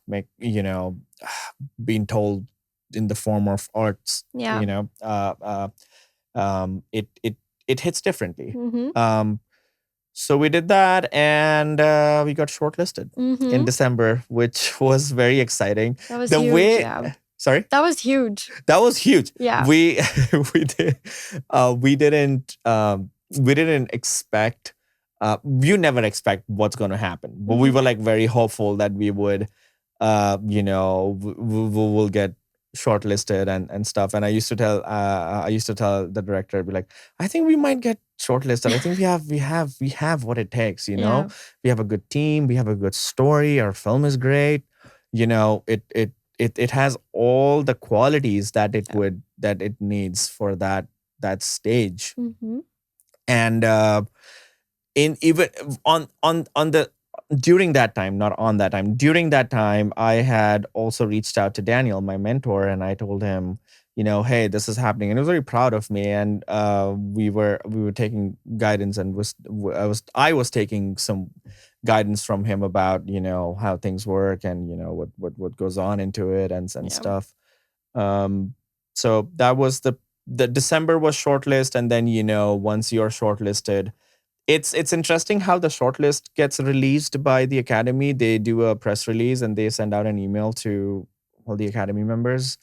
being told in the form of arts. Yeah. It hits differently. Mm-hmm. So we did that, and we got shortlisted in December, which was very exciting. That was huge. Yeah. Sorry? That was huge. That was huge. Yeah. We didn't expect. You never expect what's going to happen, but we were, like, very hopeful that we would, we'll get shortlisted and stuff. And I used to tell the director, be like, I think we might get shortlisted. I think we have what it takes. We have a good team. We have a good story. Our film is great. It has all the qualities that it needs for that stage. And even during that time, I had also reached out to Daniel, my mentor, and I told him, hey, this is happening, and he was very proud of me. And we were taking guidance, and I was taking some guidance from him about how things work, and what goes on into it, and stuff. So that was the December was shortlist, and then once you're shortlisted, it's interesting how the shortlist gets released by the academy. They do a press release, and they send out an email to all the academy members,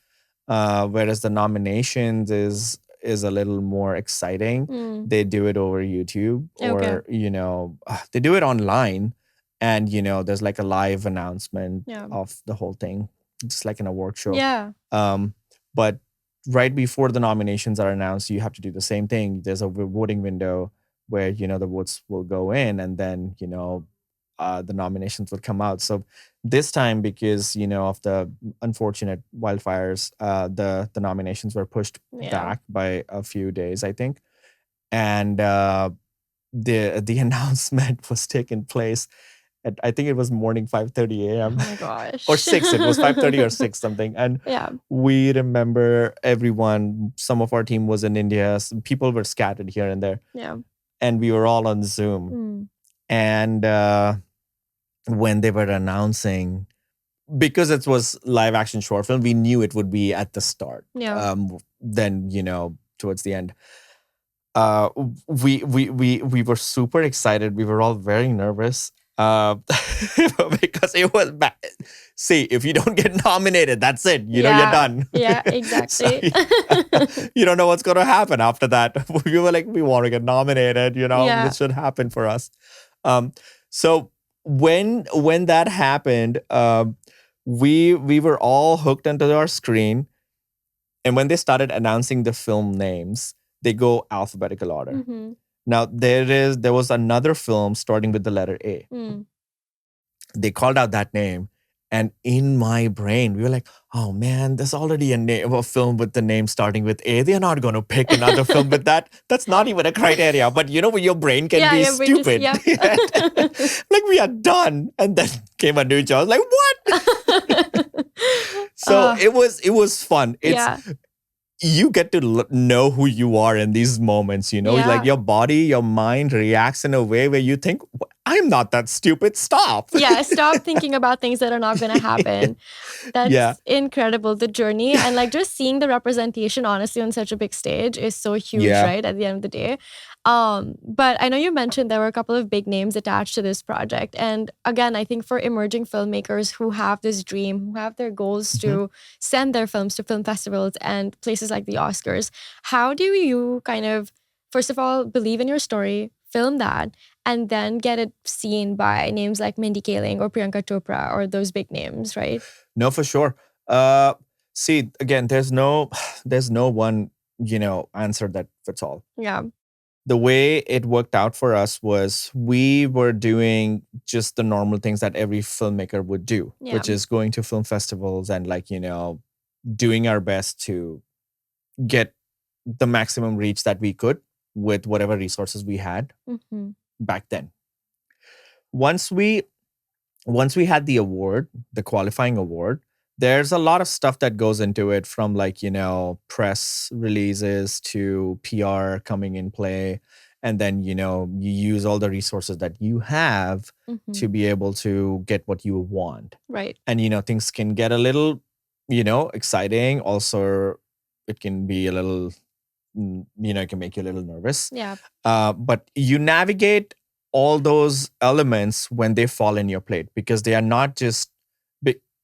whereas the nominations is a little more exciting. They do it over YouTube, or they do it online, and there's, like, a live announcement of the whole thing, just like in a work show. Yeah. But right before the nominations are announced, you have to do the same thing. There's a voting window where the votes will go in, and then the nominations will come out. So this time, because of the unfortunate wildfires, the nominations were pushed back by a few days, I think. And the announcement was taking place at, I think it was morning 5:30 a.m. Oh my gosh. or 6. It was 5:30 or 6 something. And we remember everyone. Some of our team was in India. Some people were scattered here and there. Yeah. And we were all on Zoom. And when they were announcing, because it was live action short film, we knew it would be at the start. Then towards the end, we were super excited. We were all very nervous because it was bad. See, if you don't get nominated, that's it. You're done. Yeah, exactly. So, you don't know what's going to happen after that. We were like, we want to get nominated. This should happen for us. So when that happened, we were all hooked onto our screen, and when they started announcing the film names, they go alphabetical order. Now there was another film starting with the letter A. They called out that name, and in my brain we were like, oh man, there's already a film with the name starting with A. They're not going to pick another film with that. That's not even a criteria. But your brain can be stupid. Like, we are done. And then came Anuja. I was like, what? So it was fun. You get to know who you are in these moments, like your body, your mind reacts in a way where you think, I'm not that stupid. Stop. Yeah, stop thinking about things that are not going to happen. That's Yeah. incredible, the journey. And like just seeing the representation, honestly, on such a big stage is so huge, Yeah. right? At the end of the day. But I know you mentioned there were a couple of big names attached to this project. And again, I think for emerging filmmakers who have this dream, who have their goals to send their films to film festivals and places like the Oscars, how do you kind of, first of all, believe in your story, film that, and then get it seen by names like Mindy Kaling or Priyanka Chopra or those big names, right? No, for sure. See, again, there's no one, answer that fits all. Yeah. The way it worked out for us was we were doing just the normal things that every filmmaker would do, which is going to film festivals and doing our best to get the maximum reach that we could with whatever resources we had back then. Once we had the award, the qualifying award, there's a lot of stuff that goes into it, from press releases to PR coming in play. And then, you use all the resources that you have to be able to get what you want. Right. And, things can get a little, exciting. Also, it can be a little, it can make you a little nervous. Yeah. But you navigate all those elements when they fall in your plate, because they are not just,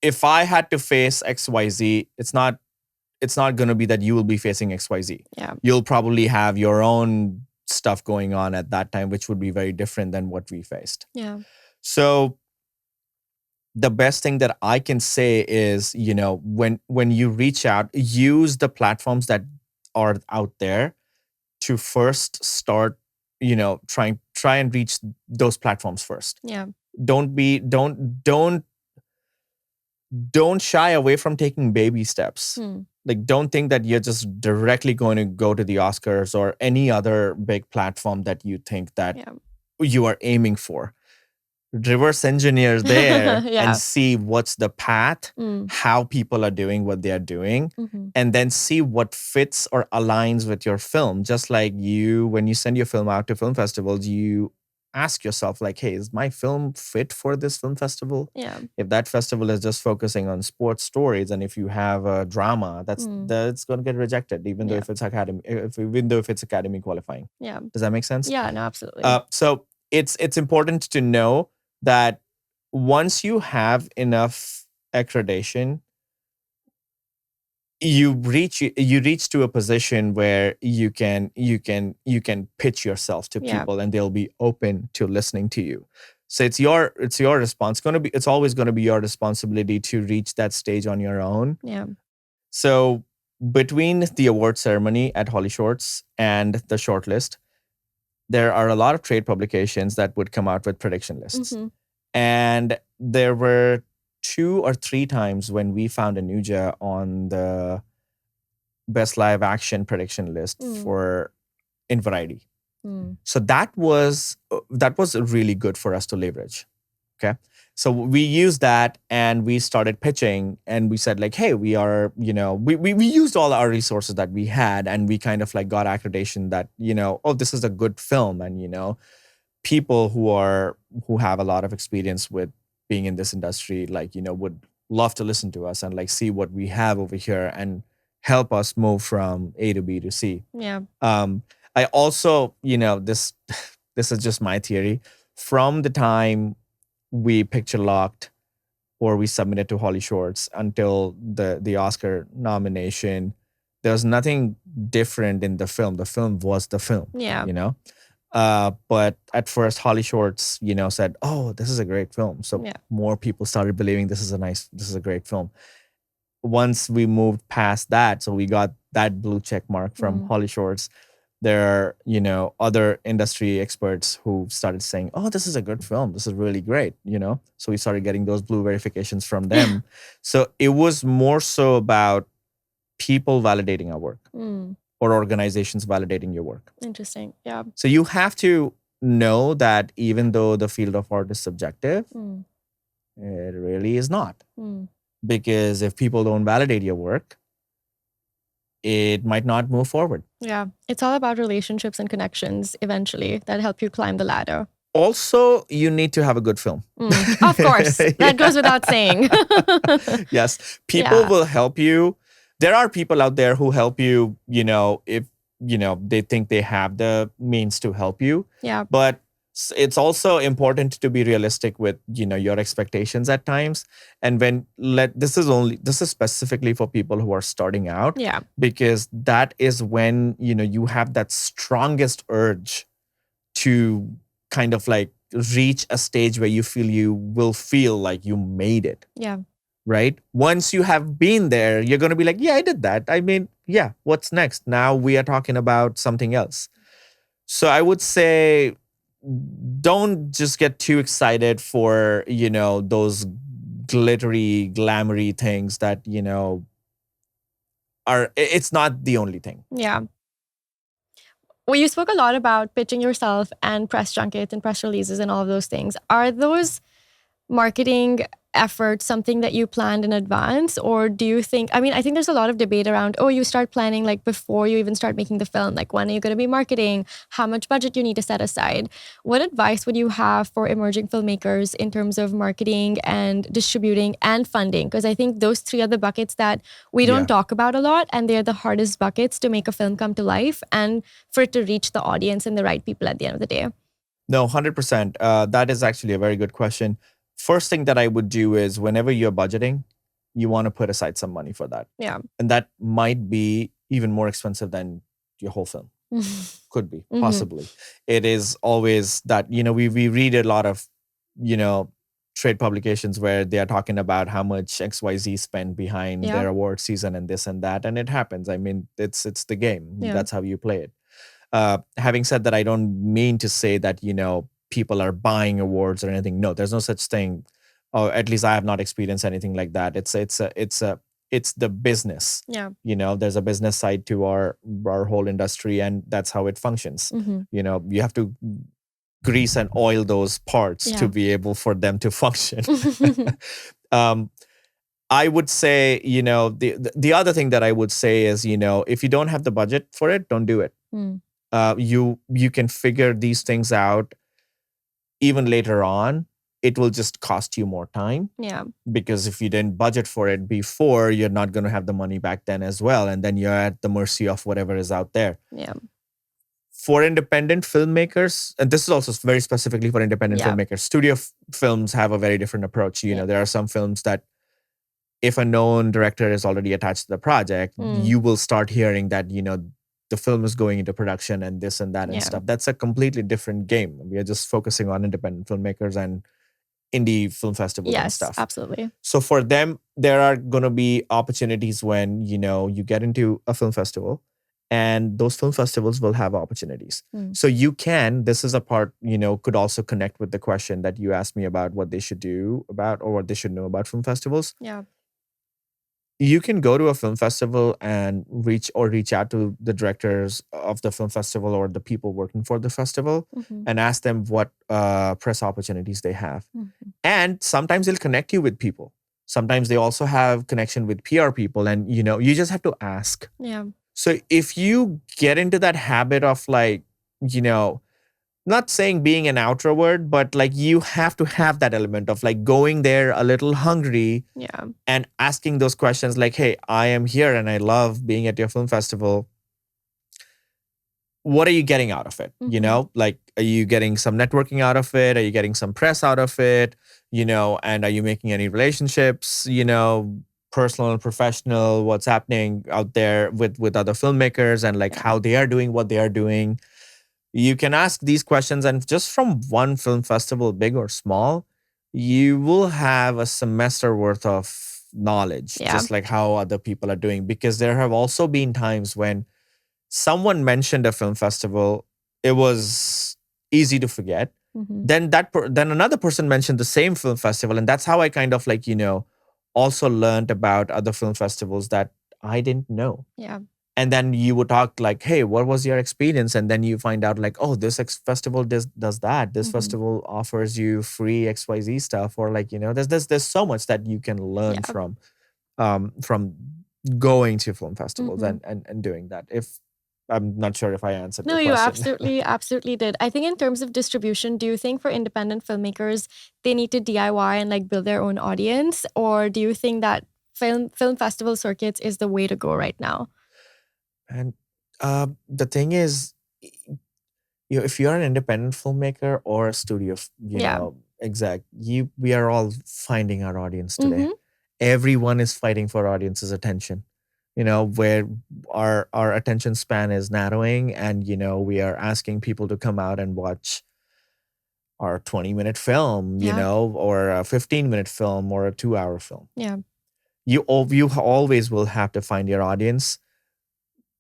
if I had to face XYZ, it's not going to be that you will be facing XYZ. Yeah. You'll probably have your own stuff going on at that time, which would be very different than what we faced. Yeah. So the best thing that I can say is, when you reach out, use the platforms that are out there to first start, try and reach those platforms first. Yeah. Don't shy away from taking baby steps. Like, don't think that you're just directly going to go to the Oscars or any other big platform that you think that you are aiming for. Reverse engineer there and see what's the path, how people are doing what they are doing, and then see what fits or aligns with your film. Just like when you send your film out to film festivals, you ask yourself, like, hey, is my film fit for this film festival? Yeah. If that festival is just focusing on sports stories, and if you have a drama, that's going to get rejected, even though if it's academy qualifying. Yeah. Does that make sense? Yeah, no, absolutely. So it's important to know that once you have enough accreditation, you reach to a position where you can pitch yourself to people, and they'll be open to listening to you. So it's your response. It's always going to be your responsibility to reach that stage on your own. Yeah. So between the award ceremony at Holly Shorts and the shortlist, there are a lot of trade publications that would come out with prediction lists. And there were 2 or 3 times when we found Anuja on the best live action prediction list for in Variety. So that was really good for us to leverage. Okay. So we used that and we started pitching, and we said, like, hey, we are, we used all our resources that we had, and we kind of got accreditation that, oh, this is a good film. And, people who have a lot of experience with being in this industry, would love to listen to us and see what we have over here and help us move from A to B to C. Yeah. I also, this is just my theory. From the time we picture locked or we submitted to Holly Shorts until the Oscar nomination, there's nothing different in the film. The film was the film. Yeah. But at first, Holly Shorts, said, "Oh, this is a great film." So more people started believing this is a great film. Once we moved past that, so we got that blue check mark from Holly Shorts, there are, other industry experts who started saying, "Oh, this is a good film. This is really great." So we started getting those blue verifications from them. So it was more so about people validating our work. Or organizations validating your work. Interesting. Yeah. So you have to know that even though the field of art is subjective, it really is not. Because if people don't validate your work, it might not move forward. Yeah. It's all about relationships and connections eventually that help you climb the ladder. Also, you need to have a good film. Of course. That goes without saying. Yes. People will help you. There are people out there who help you, if, they think they have the means to help you. Yeah. But it's also important to be realistic with, your expectations at times. And this is specifically for people who are starting out. Yeah. Because that is when, you have that strongest urge to kind of like reach a stage where you will feel like you made it. Yeah. Right? Once you have been there, you're going to be like, yeah, I did that. I mean, yeah, what's next? Now we are talking about something else. So I would say don't just get too excited for, those glittery, glamoury things that, it's not the only thing. Yeah. Well, you spoke a lot about pitching yourself and press junkets and press releases and all of those things. Are those marketing efforts something that you planned in advance? Or do you think, I think there's a lot of debate around, you start planning like before you even start making the film, like when are you going to be marketing, how much budget you need to set aside. What advice would you have for emerging filmmakers in terms of marketing and distributing and funding? Because I think those three are the buckets that we don't talk about a lot, and they're the hardest buckets to make a film come to life and for it to reach the audience and the right people at the end of the day. No, 100%. That is actually a very good question. First thing that I would do is whenever you're budgeting, you want to put aside some money for that. Yeah. And that might be even more expensive than your whole film. Could be, possibly. It is always that, we read a lot of, trade publications where they are talking about how much XYZ spent behind their award season and this and that. And it happens. I mean, it's the game. Yeah. That's how you play it. Having said that, I don't mean to say that, people are buying awards or anything. No, there's no such thing. Or at least I have not experienced anything like that. It's the business. Yeah. There's a business side to our whole industry, and that's how it functions. You have to grease and oil those parts to be able for them to function. I would say, the other thing that I would say is, if you don't have the budget for it, don't do it. You can figure these things out even later on. It will just cost you more time. Yeah. Because if you didn't budget for it before, you're not going to have the money back then as well. And then you're at the mercy of whatever is out there. Yeah. For independent filmmakers, and this is also very specifically for independent filmmakers, studio films have a very different approach. There are some films that if a known director is already attached to the project, you will start hearing that, the film is going into production and this and that and stuff. That's a completely different game. We are just focusing on independent filmmakers and indie film festivals and stuff. Yes, absolutely. So for them, there are going to be opportunities when, you get into a film festival, and those film festivals will have opportunities. So this is a part, could also connect with the question that you asked me about what they should do about or what they should know about film festivals. Yeah. You can go to a film festival and reach out to the directors of the film festival or the people working for the festival and ask them what press opportunities they have. And sometimes they'll connect you with people. Sometimes they also have connection with PR people, and you just have to ask. Yeah. So if you get into that habit of like, not saying being an outrovert, but like you have to have that element of like going there a little hungry and asking those questions like, hey, I am here and I love being at your film festival. What are you getting out of it? Like, are you getting some networking out of it? Are you getting some press out of it? And are you making any relationships, personal and professional, what's happening out there with other filmmakers and like how they are doing what they are doing? You can ask these questions, and just from one film festival, big or small, you will have a semester worth of knowledge, just like how other people are doing. Because there have also been times when someone mentioned a film festival, it was easy to forget. Then then another person mentioned the same film festival, and that's how I kind of like, also learned about other film festivals that I didn't know. Yeah. And then you would talk like, hey, what was your experience? And then you find out like, oh, this festival does that. This festival offers you free XYZ stuff. Or like, there's so much that you can learn from going to film festivals and doing that. I'm not sure if I answered No, your you question. absolutely did. I think in terms of distribution, do you think for independent filmmakers, they need to DIY and like build their own audience? Or do you think that film festival circuits is the way to go right now? And the thing is, if you're an independent filmmaker or a studio, Yeah. we are all finding our audience today. Mhm. Everyone is fighting for audience's attention. Where our attention span is narrowing, and we are asking people to come out and watch our 20-minute film, Yeah. or a 15-minute film or a 2-hour film. Yeah. You always will have to find your audience.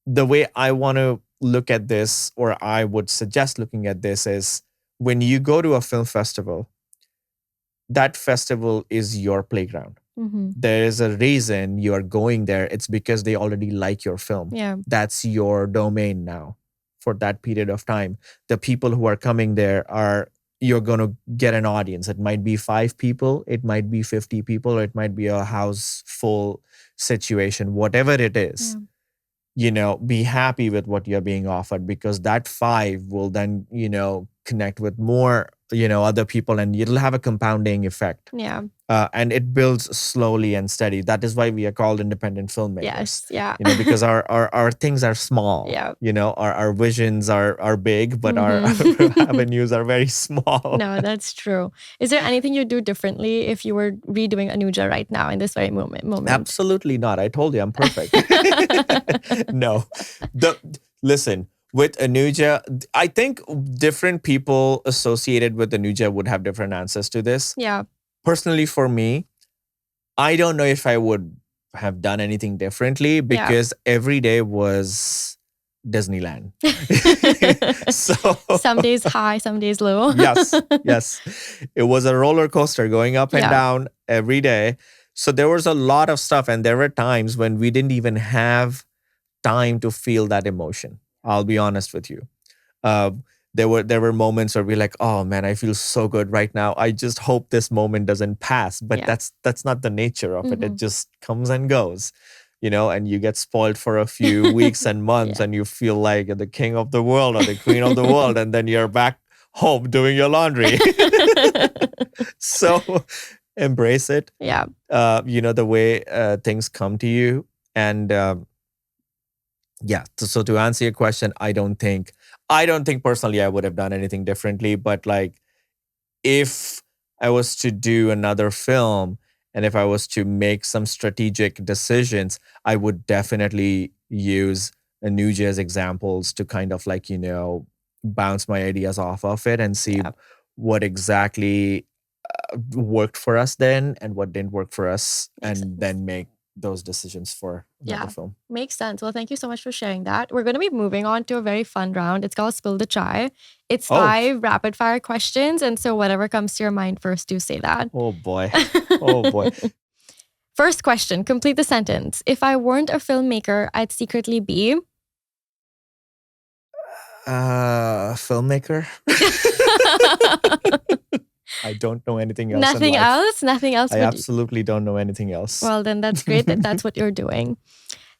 The way I want to look at this, or I would suggest looking at this, is when you go to a film festival, that festival is your playground. Mhm. There is a reason you are going there. It's because they already like your film. Yeah. That's your domain now for that period of time. The people who are coming there you're going to get an audience. It might be 5 people, it might be 50 people, or it might be a house full situation, whatever it is. Be happy with what you're being offered, because that 5 will then, connect with more, other people, and it'll have a compounding effect. Yeah. And it builds slowly and steady. That is why we are called independent filmmakers. Yes. Yeah. Because our things are small. Yeah. Our visions are big, but our avenues are very small. No, that's true. Is there anything you'd do differently if you were redoing Anuja right now in this very moment? Absolutely not. I told you I'm perfect. No. Listen, with Anuja, I think different people associated with Anuja would have different answers to this. Yeah. Personally, for me, I don't know if I would have done anything differently, because every day was Disneyland. So some days high, some days low. yes. It was a roller coaster going up and down every day. So there was a lot of stuff, and there were times when we didn't even have time to feel that emotion. I'll be honest with you. There were moments where we're like, oh man, I feel so good right now. I just hope this moment doesn't pass. But that's not the nature of it. It just comes and goes, and you get spoiled for a few weeks and months, and you feel like you're the king of the world or the queen of the world, and then you're back home doing your laundry. So embrace it. Yeah. The way things come to you. And so to answer your question, I don't think personally I would have done anything differently. But like, if I was to do another film, and if I was to make some strategic decisions, I would definitely use Anuja's examples to kind of like, bounce my ideas off of it and see what exactly worked for us then and what didn't work for us, and then make those decisions for another film. Makes sense. Well, thank you so much for sharing that. We're going to be moving on to a very fun round. It's called Spill the Chai. It's 5 rapid fire questions. And so whatever comes to your mind first, do say that. Oh boy. Oh boy. First question, complete the sentence. If I weren't a filmmaker, I'd secretly be... filmmaker. I don't know anything else. Nothing else? Nothing else? I absolutely don't know anything else. Well, then that's great that that's what you're doing.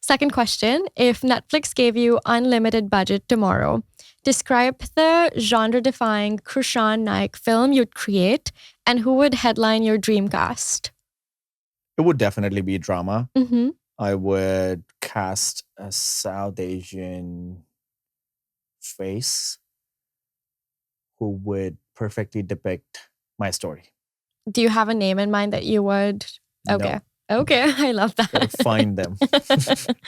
Second question. If Netflix gave you unlimited budget tomorrow, describe the genre-defying Krushan Naik film you'd create, and who would headline your dream cast? It would definitely be drama. Mm-hmm. I would cast a South Asian face who would perfectly depict my story. Do you have a name in mind that you would? Okay. No. Okay, I love that. Gotta find them.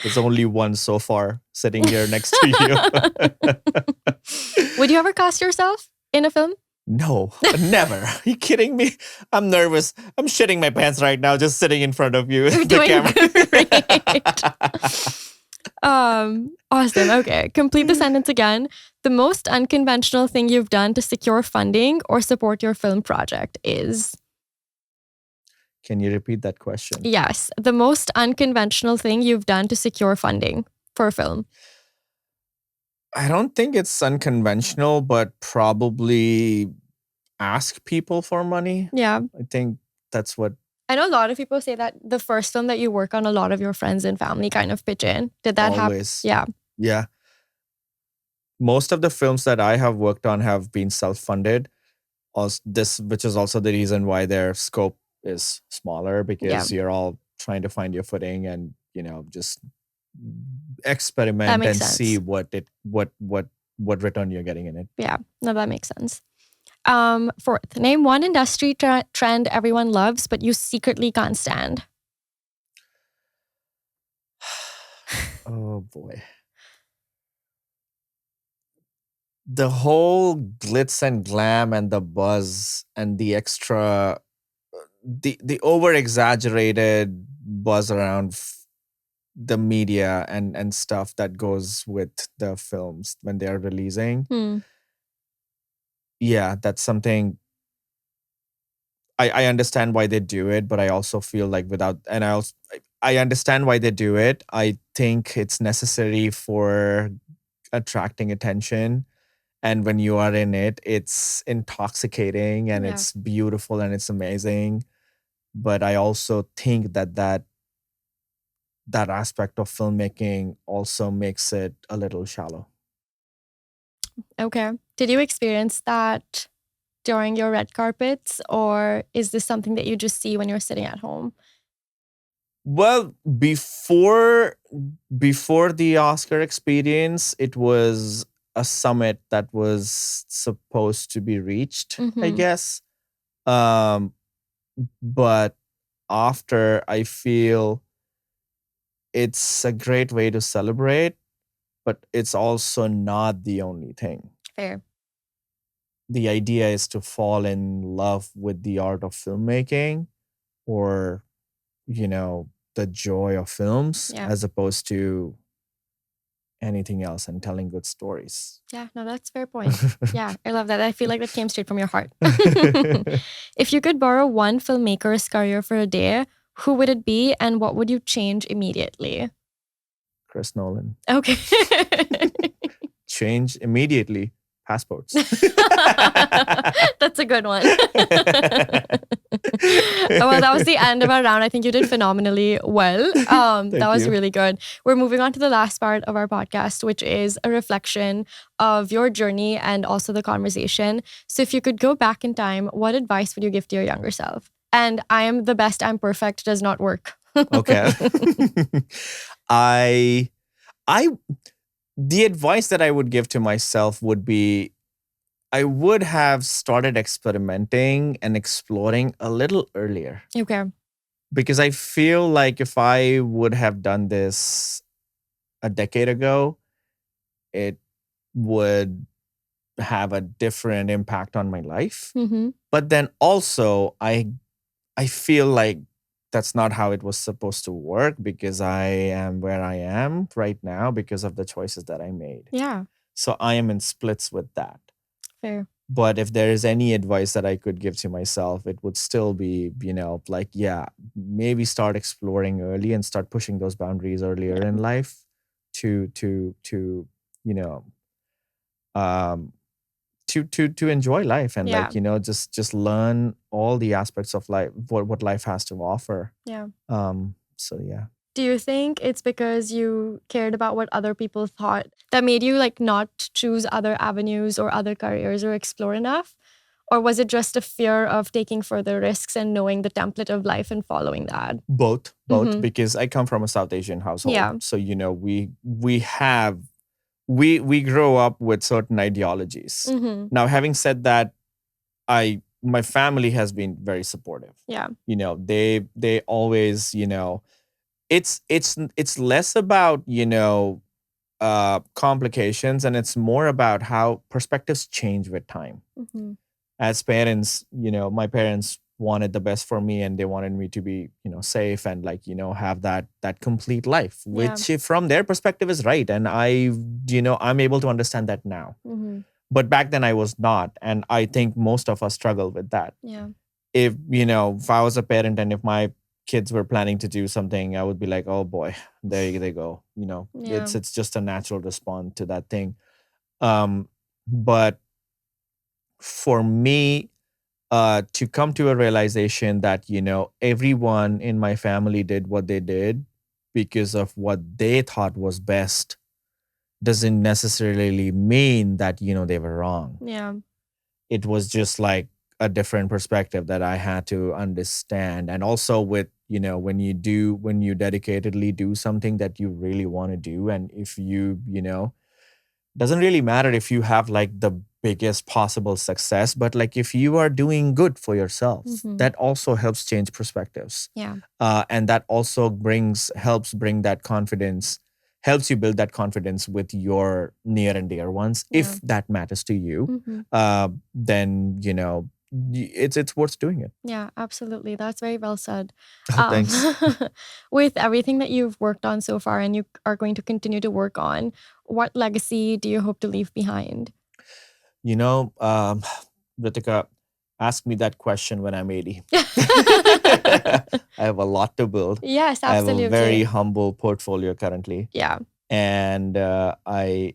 There's only one so far sitting here next to you. Would you ever cast yourself in a film? No, never. Are you kidding me? I'm nervous. I'm shitting my pants right now just sitting in front of you. You're doing great. Awesome. Okay. Complete the sentence again. The most unconventional thing you've done to secure funding or support your film project is... Can you repeat that question? Yes. The most unconventional thing you've done to secure funding for a film. I don't think it's unconventional, but probably ask people for money. Yeah. I think that's what... I know a lot of people say that the first film that you work on, a lot of your friends and family kind of pitch in. Did that happen? Yeah. most of the films that I have worked on have been self-funded. Also, which is also the reason why their scope is smaller, Yeah, because you're all trying to find your footing and just that experiment makes and see sense. what return you're getting in it. Yeah, no, that makes sense. Fourth, name one industry trend everyone loves, but you secretly can't stand. Oh boy. The whole glitz and glam and the buzz and the extra, the over exaggerated buzz around the media and stuff that goes with the films when they are releasing. Hmm. Yeah, that's something I understand why they do it, but I also feel like I understand why they do it. I think it's necessary for attracting attention. And when you are in it, it's intoxicating and Yeah. it's beautiful and it's amazing. But I also think that aspect of filmmaking also makes it a little shallow. Okay. Did you experience that during your red carpets, or is this something that you just see when you're sitting at home? Well, before the Oscar experience, it was a summit that was supposed to be reached, I Mm-hmm. guess. Um, but after, I feel it's a great way to celebrate, but it's also not the only thing. Fair. The idea is to fall in love with the art of filmmaking, or, you know, the joy of films, Yeah. as opposed to anything else, and telling good stories. Yeah, no, that's a fair point. Yeah, I love that. I feel like that came straight from your heart. If you could borrow one filmmaker's career for a day, who would it be and what would you change immediately? Chris Nolan. Okay. Change immediately. Passports. That's a good one. Well, that was the end of our round. I think you did phenomenally well. That was you. really good. We're moving on to the last part of our podcast, which is a reflection of your journey and also the conversation. So, if you could go back in time, what advice would you give to your younger self? And I am the best, I'm perfect does not work. Okay. I the advice that I would give to myself would be, I would have started experimenting and exploring a little earlier. Okay. Because I feel like if I would have done this a decade ago, it would have a different impact on my life. Mm-hmm. But then also, I feel like that's not how it was supposed to work, because I am where I am right now because of the choices that I made. Yeah. So I am in splits with that. Fair. But if there is any advice that I could give to myself, it would still be, like, yeah, maybe start exploring early and start pushing those boundaries earlier in life to you know um to enjoy life, and Yeah. just learn all the aspects of life, what life has to offer. Yeah. So yeah. Do you think it's because you cared about what other people thought that made you like not choose other avenues or other careers or explore enough? Or was it just a fear of taking further risks and knowing the template of life and following that? Both, Mhm. because I come from a South Asian household. Yeah. So we grow up with certain ideologies. Mm-hmm. Now, having said that, my family has been very supportive. Yeah. They always, it's less about, complications, and it's more about how perspectives change with time. Mm-hmm. As parents, my parents wanted the best for me, and they wanted me to be, safe, and like, have that complete life, which from their perspective is right. And I'm able to understand that now. Mm-hmm. But back then I was not. And I think most of us struggle with that. Yeah. If I was a parent and if my kids were planning to do something, I would be like, oh boy, there they go. Yeah. It's just a natural response to that thing. But for me, to come to a realization that, everyone in my family did what they did because of what they thought was best, doesn't necessarily mean that, they were wrong. Yeah. It was just like a different perspective that I had to understand. And also with, when you dedicatedly do something that you really want to do, and if doesn't really matter if you have like the biggest possible success, but like if you are doing good for yourself, that also helps change perspectives. Yeah. And that also helps bring that confidence, helps you build that confidence with your near and dear ones. If that matters to you, then it's worth doing it. Yeah, absolutely. That's very well said. Thanks. With everything that you've worked on so far and you are going to continue to work on, what legacy do you hope to leave behind? Ritika, ask me that question when I'm 80. I have a lot to build. Yes, I have a very absolutely. humble portfolio currently. Yeah. And I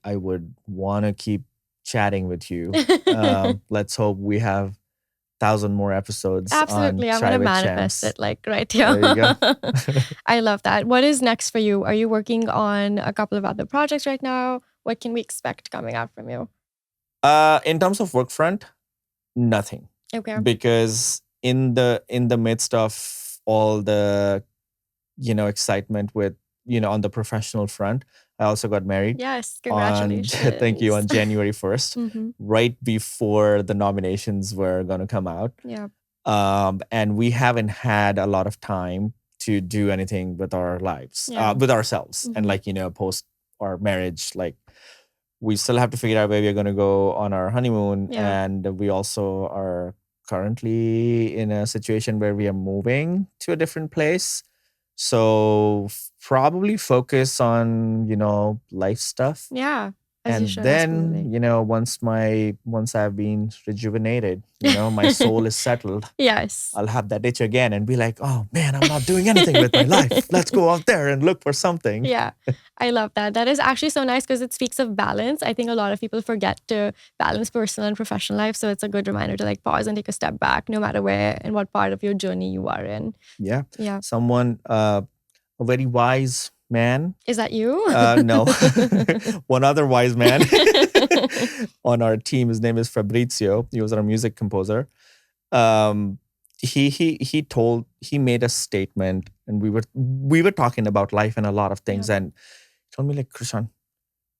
would want to keep chatting with you. Let's hope we have 1,000 more episodes Absolutely. on I'm Chai going to with manifest Champs. it like right here. There you go. I love that. What is next for you? Are you working on a couple of other projects right now? What can we expect coming out from you? In terms of work front, nothing. Okay. Because in the midst of all the excitement with on the professional front, I also got married. Yes, On congratulations. thank you, on January 1st, right before the nominations were going to come out. Yeah. And we haven't had a lot of time to do anything with our lives, Yeah. with ourselves, and like post our marriage, like we still have to figure out where we're going to go on our honeymoon. Yeah. And we also are currently in a situation where we are moving to a different place. So probably focus on, life stuff. Yeah. As you And should, then, absolutely. once I've been rejuvenated, my soul is settled, Yes. I'll have that itch again and be like, oh man, I'm not doing anything with my life. Let's go out there and look for something. Yeah, I love that. That is actually so nice because it speaks of balance. I think a lot of people forget to balance personal and professional life. So it's a good reminder to like pause and take a step back, no matter where and what part of your journey you are in. Yeah. Yeah. Someone, a very wise man. Is that you? No. One other wise man on our team, his name is Fabrizio. He was our music composer. He made a statement, and we were talking about life and a lot of things. And he told me, like, Krushan,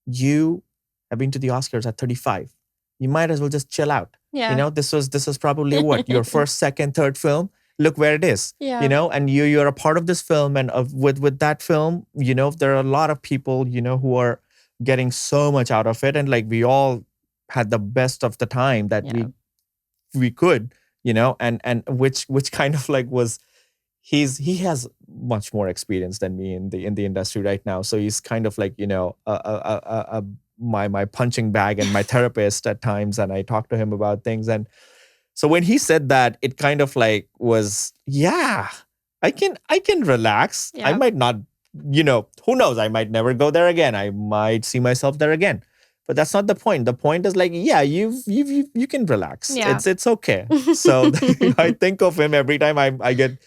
you have been to the Oscars at 35. You might as well just chill out. Yeah. This was probably what, your first, second, third film. Look where it is. Yeah. And you're a part of this film, and with that film, there are a lot of people, who are getting so much out of it, and like we all had the best of the time that we could, and which kind of like was, he has much more experience than me in the industry right now, so he's kind of like my punching bag and my therapist at times, and I talk to him about things. And so when he said that, it kind of like was, yeah, I can relax. I might not, who knows, I might never go there again, I might see myself there again, but that's not the point. The point is like, yeah, you can relax. Yeah. It's okay. So I think of him every time I get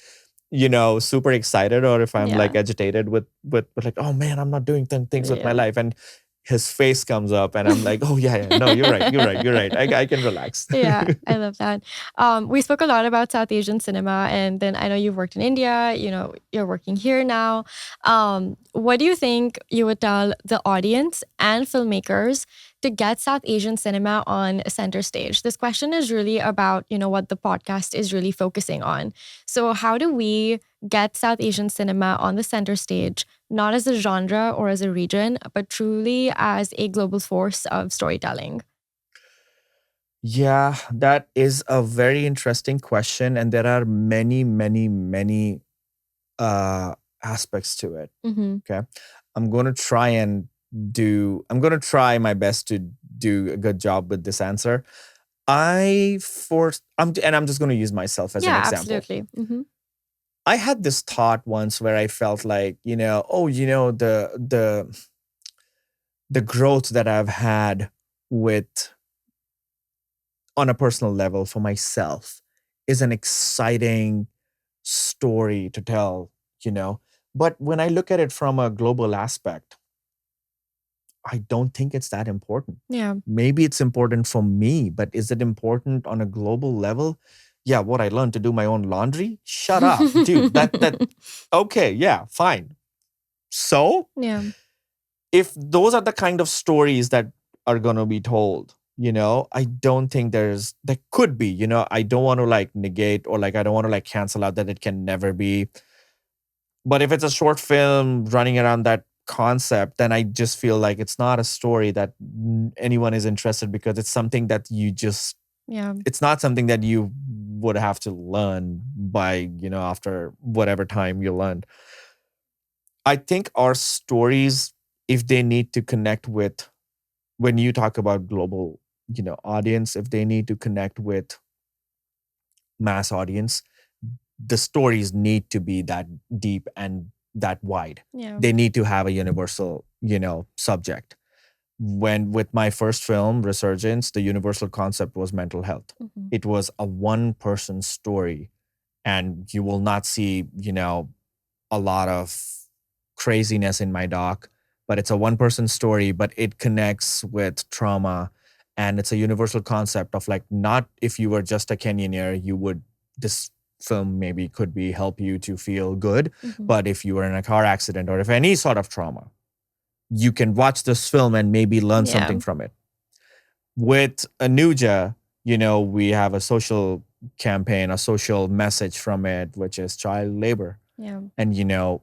super excited, or if I'm like agitated with like, oh man, I'm not doing things with my life, and his face comes up and I'm like, oh yeah, no, you're right. I can relax. Yeah, I love that. We spoke a lot about South Asian cinema, and then I know you've worked in India, you're working here now. What do you think you would tell the audience and filmmakers to get South Asian cinema on center stage? This question is really about, what the podcast is really focusing on. So how do we get South Asian cinema on the center stage, not as a genre or as a region, but truly as a global force of storytelling? Yeah, that is a very interesting question. And there are many, many, many aspects to it. Okay. I'm going to try my best to do a good job with this answer. I'm just going to use myself as an example. Absolutely. I had this thought once where I felt like, the growth that I've had with, on a personal level for myself, is an exciting story to tell, But when I look at it from a global aspect, I don't think it's that important. Yeah. Maybe it's important for me, but is it important on a global level? Yeah, what I learned to do my own laundry? Shut up, dude. That okay, yeah, fine. So, Yeah. if those are the kind of stories that are going to be told, I don't think there could be, I don't want to like negate or like I don't want to like cancel out that it can never be. But if it's a short film running around that concept, then I just feel like it's not a story that anyone is interested, because it's something that you just, Yeah. it's not something that you would have to learn by, after whatever time you learned. I think our stories, if they need to connect with, when you talk about global, audience, if they need to connect with mass audience, the stories need to be that deep and that wide. Yeah. They need to have a universal, subject. When with my first film, Resurgence, the universal concept was mental health. It was a one person story, and you will not see, a lot of craziness in my doc, but it's a one person story, but it connects with trauma. And it's a universal concept of like, not if you were just a Kenyaneer, this film maybe could be help you to feel good. But if you were in a car accident or if any sort of trauma, you can watch this film and maybe learn something from it. With Anuja, we have a social campaign, a social message from it, which is child labor. Yeah. And,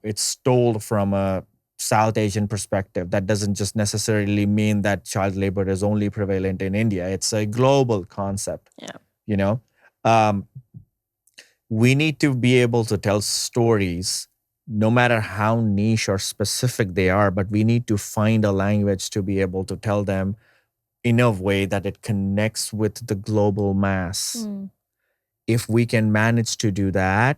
it's told from a South Asian perspective. That doesn't just necessarily mean that child labor is only prevalent in India. It's a global concept. Yeah. Um, we need to be able to tell stories, no matter how niche or specific they are, but we need to find a language to be able to tell them in a way that it connects with the global mass. If we can manage to do that,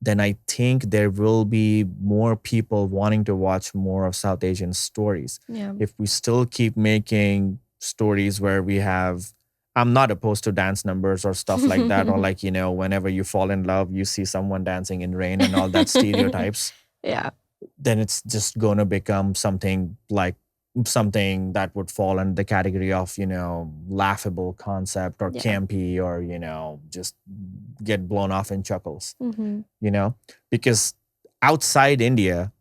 then I think there will be more people wanting to watch more of South Asian stories. Yeah. If we still keep making stories where we have, I'm not opposed to dance numbers or stuff like that, or like, whenever you fall in love, you see someone dancing in rain and all that stereotypes. Yeah. Then it's just going to become something that would fall in the category of, laughable concept or campy or, just get blown off in chuckles, because outside India,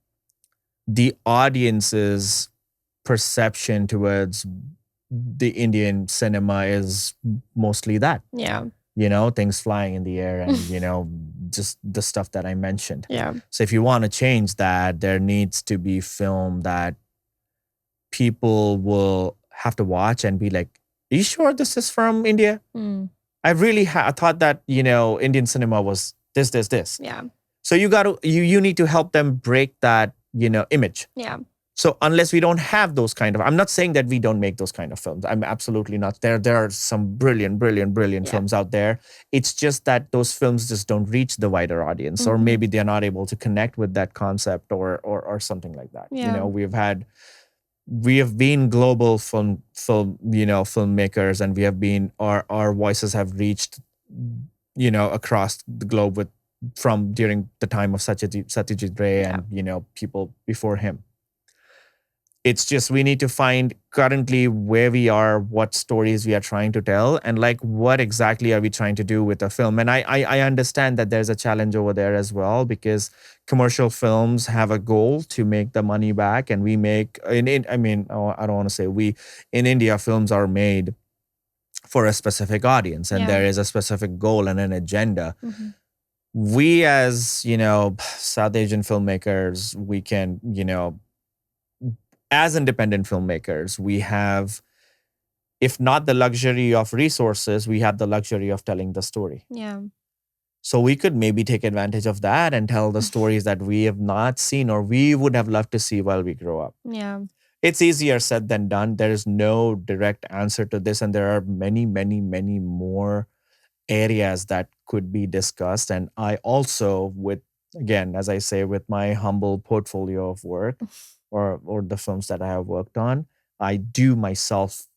the audience's perception towards the Indian cinema is mostly that. Yeah. Things flying in the air and, just the stuff that I mentioned. Yeah. So if you want to change that, there needs to be film that people will have to watch and be like, are you sure this is from India? I really thought that, Indian cinema was this. Yeah. So you need to help them break that, image. Yeah. So unless we don't have those kind of, I'm not saying that we don't make those kind of films. I'm absolutely not. There are some brilliant films out there. It's just that those films just don't reach the wider audience, or maybe they're not able to connect with that concept or something like that. Yeah. We have been global filmmakers, and we have been, our voices have reached, across the globe from during the time of Satyajit Ray and, people before him. It's just we need to find currently where we are, what stories we are trying to tell, and like what exactly are we trying to do with a film. And I understand that there's a challenge over there as well, because commercial films have a goal to make the money back, and we make I don't want to say we, in India, films are made for a specific audience, and there is a specific goal and an agenda. We as, South Asian filmmakers, we can, as independent filmmakers, we have, if not the luxury of resources, we have the luxury of telling the story. Yeah. So we could maybe take advantage of that and tell the stories that we have not seen or we would have loved to see while we grow up. Yeah. It's easier said than done. There is no direct answer to this. And there are many, many, many more areas that could be discussed. And I also, again, as I say, with my humble portfolio of work or the films that I have worked on, I do myself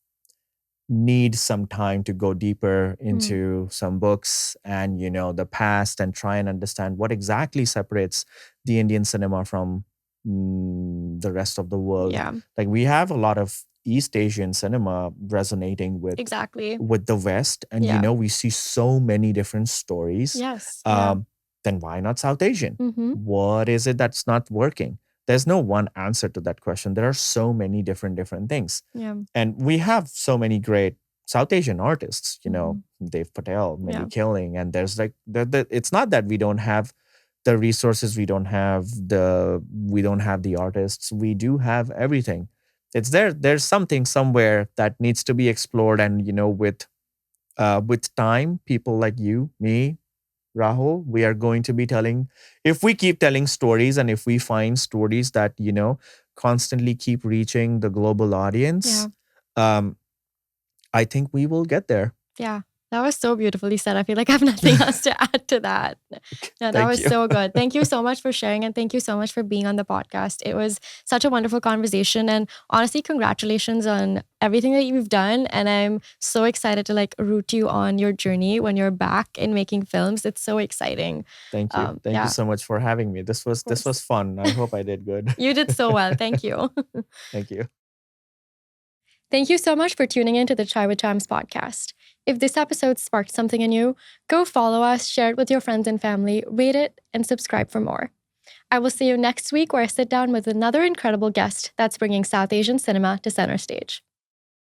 need some time to go deeper into some books and, the past, and try and understand what exactly separates the Indian cinema from the rest of the world. Yeah. Like we have a lot of East Asian cinema resonating with Exactly. the West, and Yeah. we see so many different stories. Yes. Yeah. Then why not South Asian? Mm-hmm. What is it that's not working? There's no one answer to that question. There are so many different things. Yeah. And we have so many great South Asian artists, Dev Patel, Mindy Yeah. Kaling, and there's like it's not that we don't have the resources, we don't have the artists. We do have everything. It's there. There's something somewhere that needs to be explored, and with time, people like you, me, Rahul, we are going to be telling, if we keep telling stories and if we find stories that, constantly keep reaching the global audience, I think we will get there. Yeah. That was so beautifully said. I feel like I have nothing else to add to that. Yeah, that was so good. Thank you so much for sharing, and thank you so much for being on the podcast. It was such a wonderful conversation, and honestly, congratulations on everything that you've done. And I'm so excited to root you on your journey when you're back in making films. It's so exciting. Thank you. Thank you so much for having me. This was fun. I hope I did good. You did so well. Thank you. Thank you. Thank you so much for tuning in to the Chai with Chams podcast. If this episode sparked something in you, go follow us, share it with your friends and family, rate it, and subscribe for more. I will see you next week, where I sit down with another incredible guest that's bringing South Asian cinema to center stage.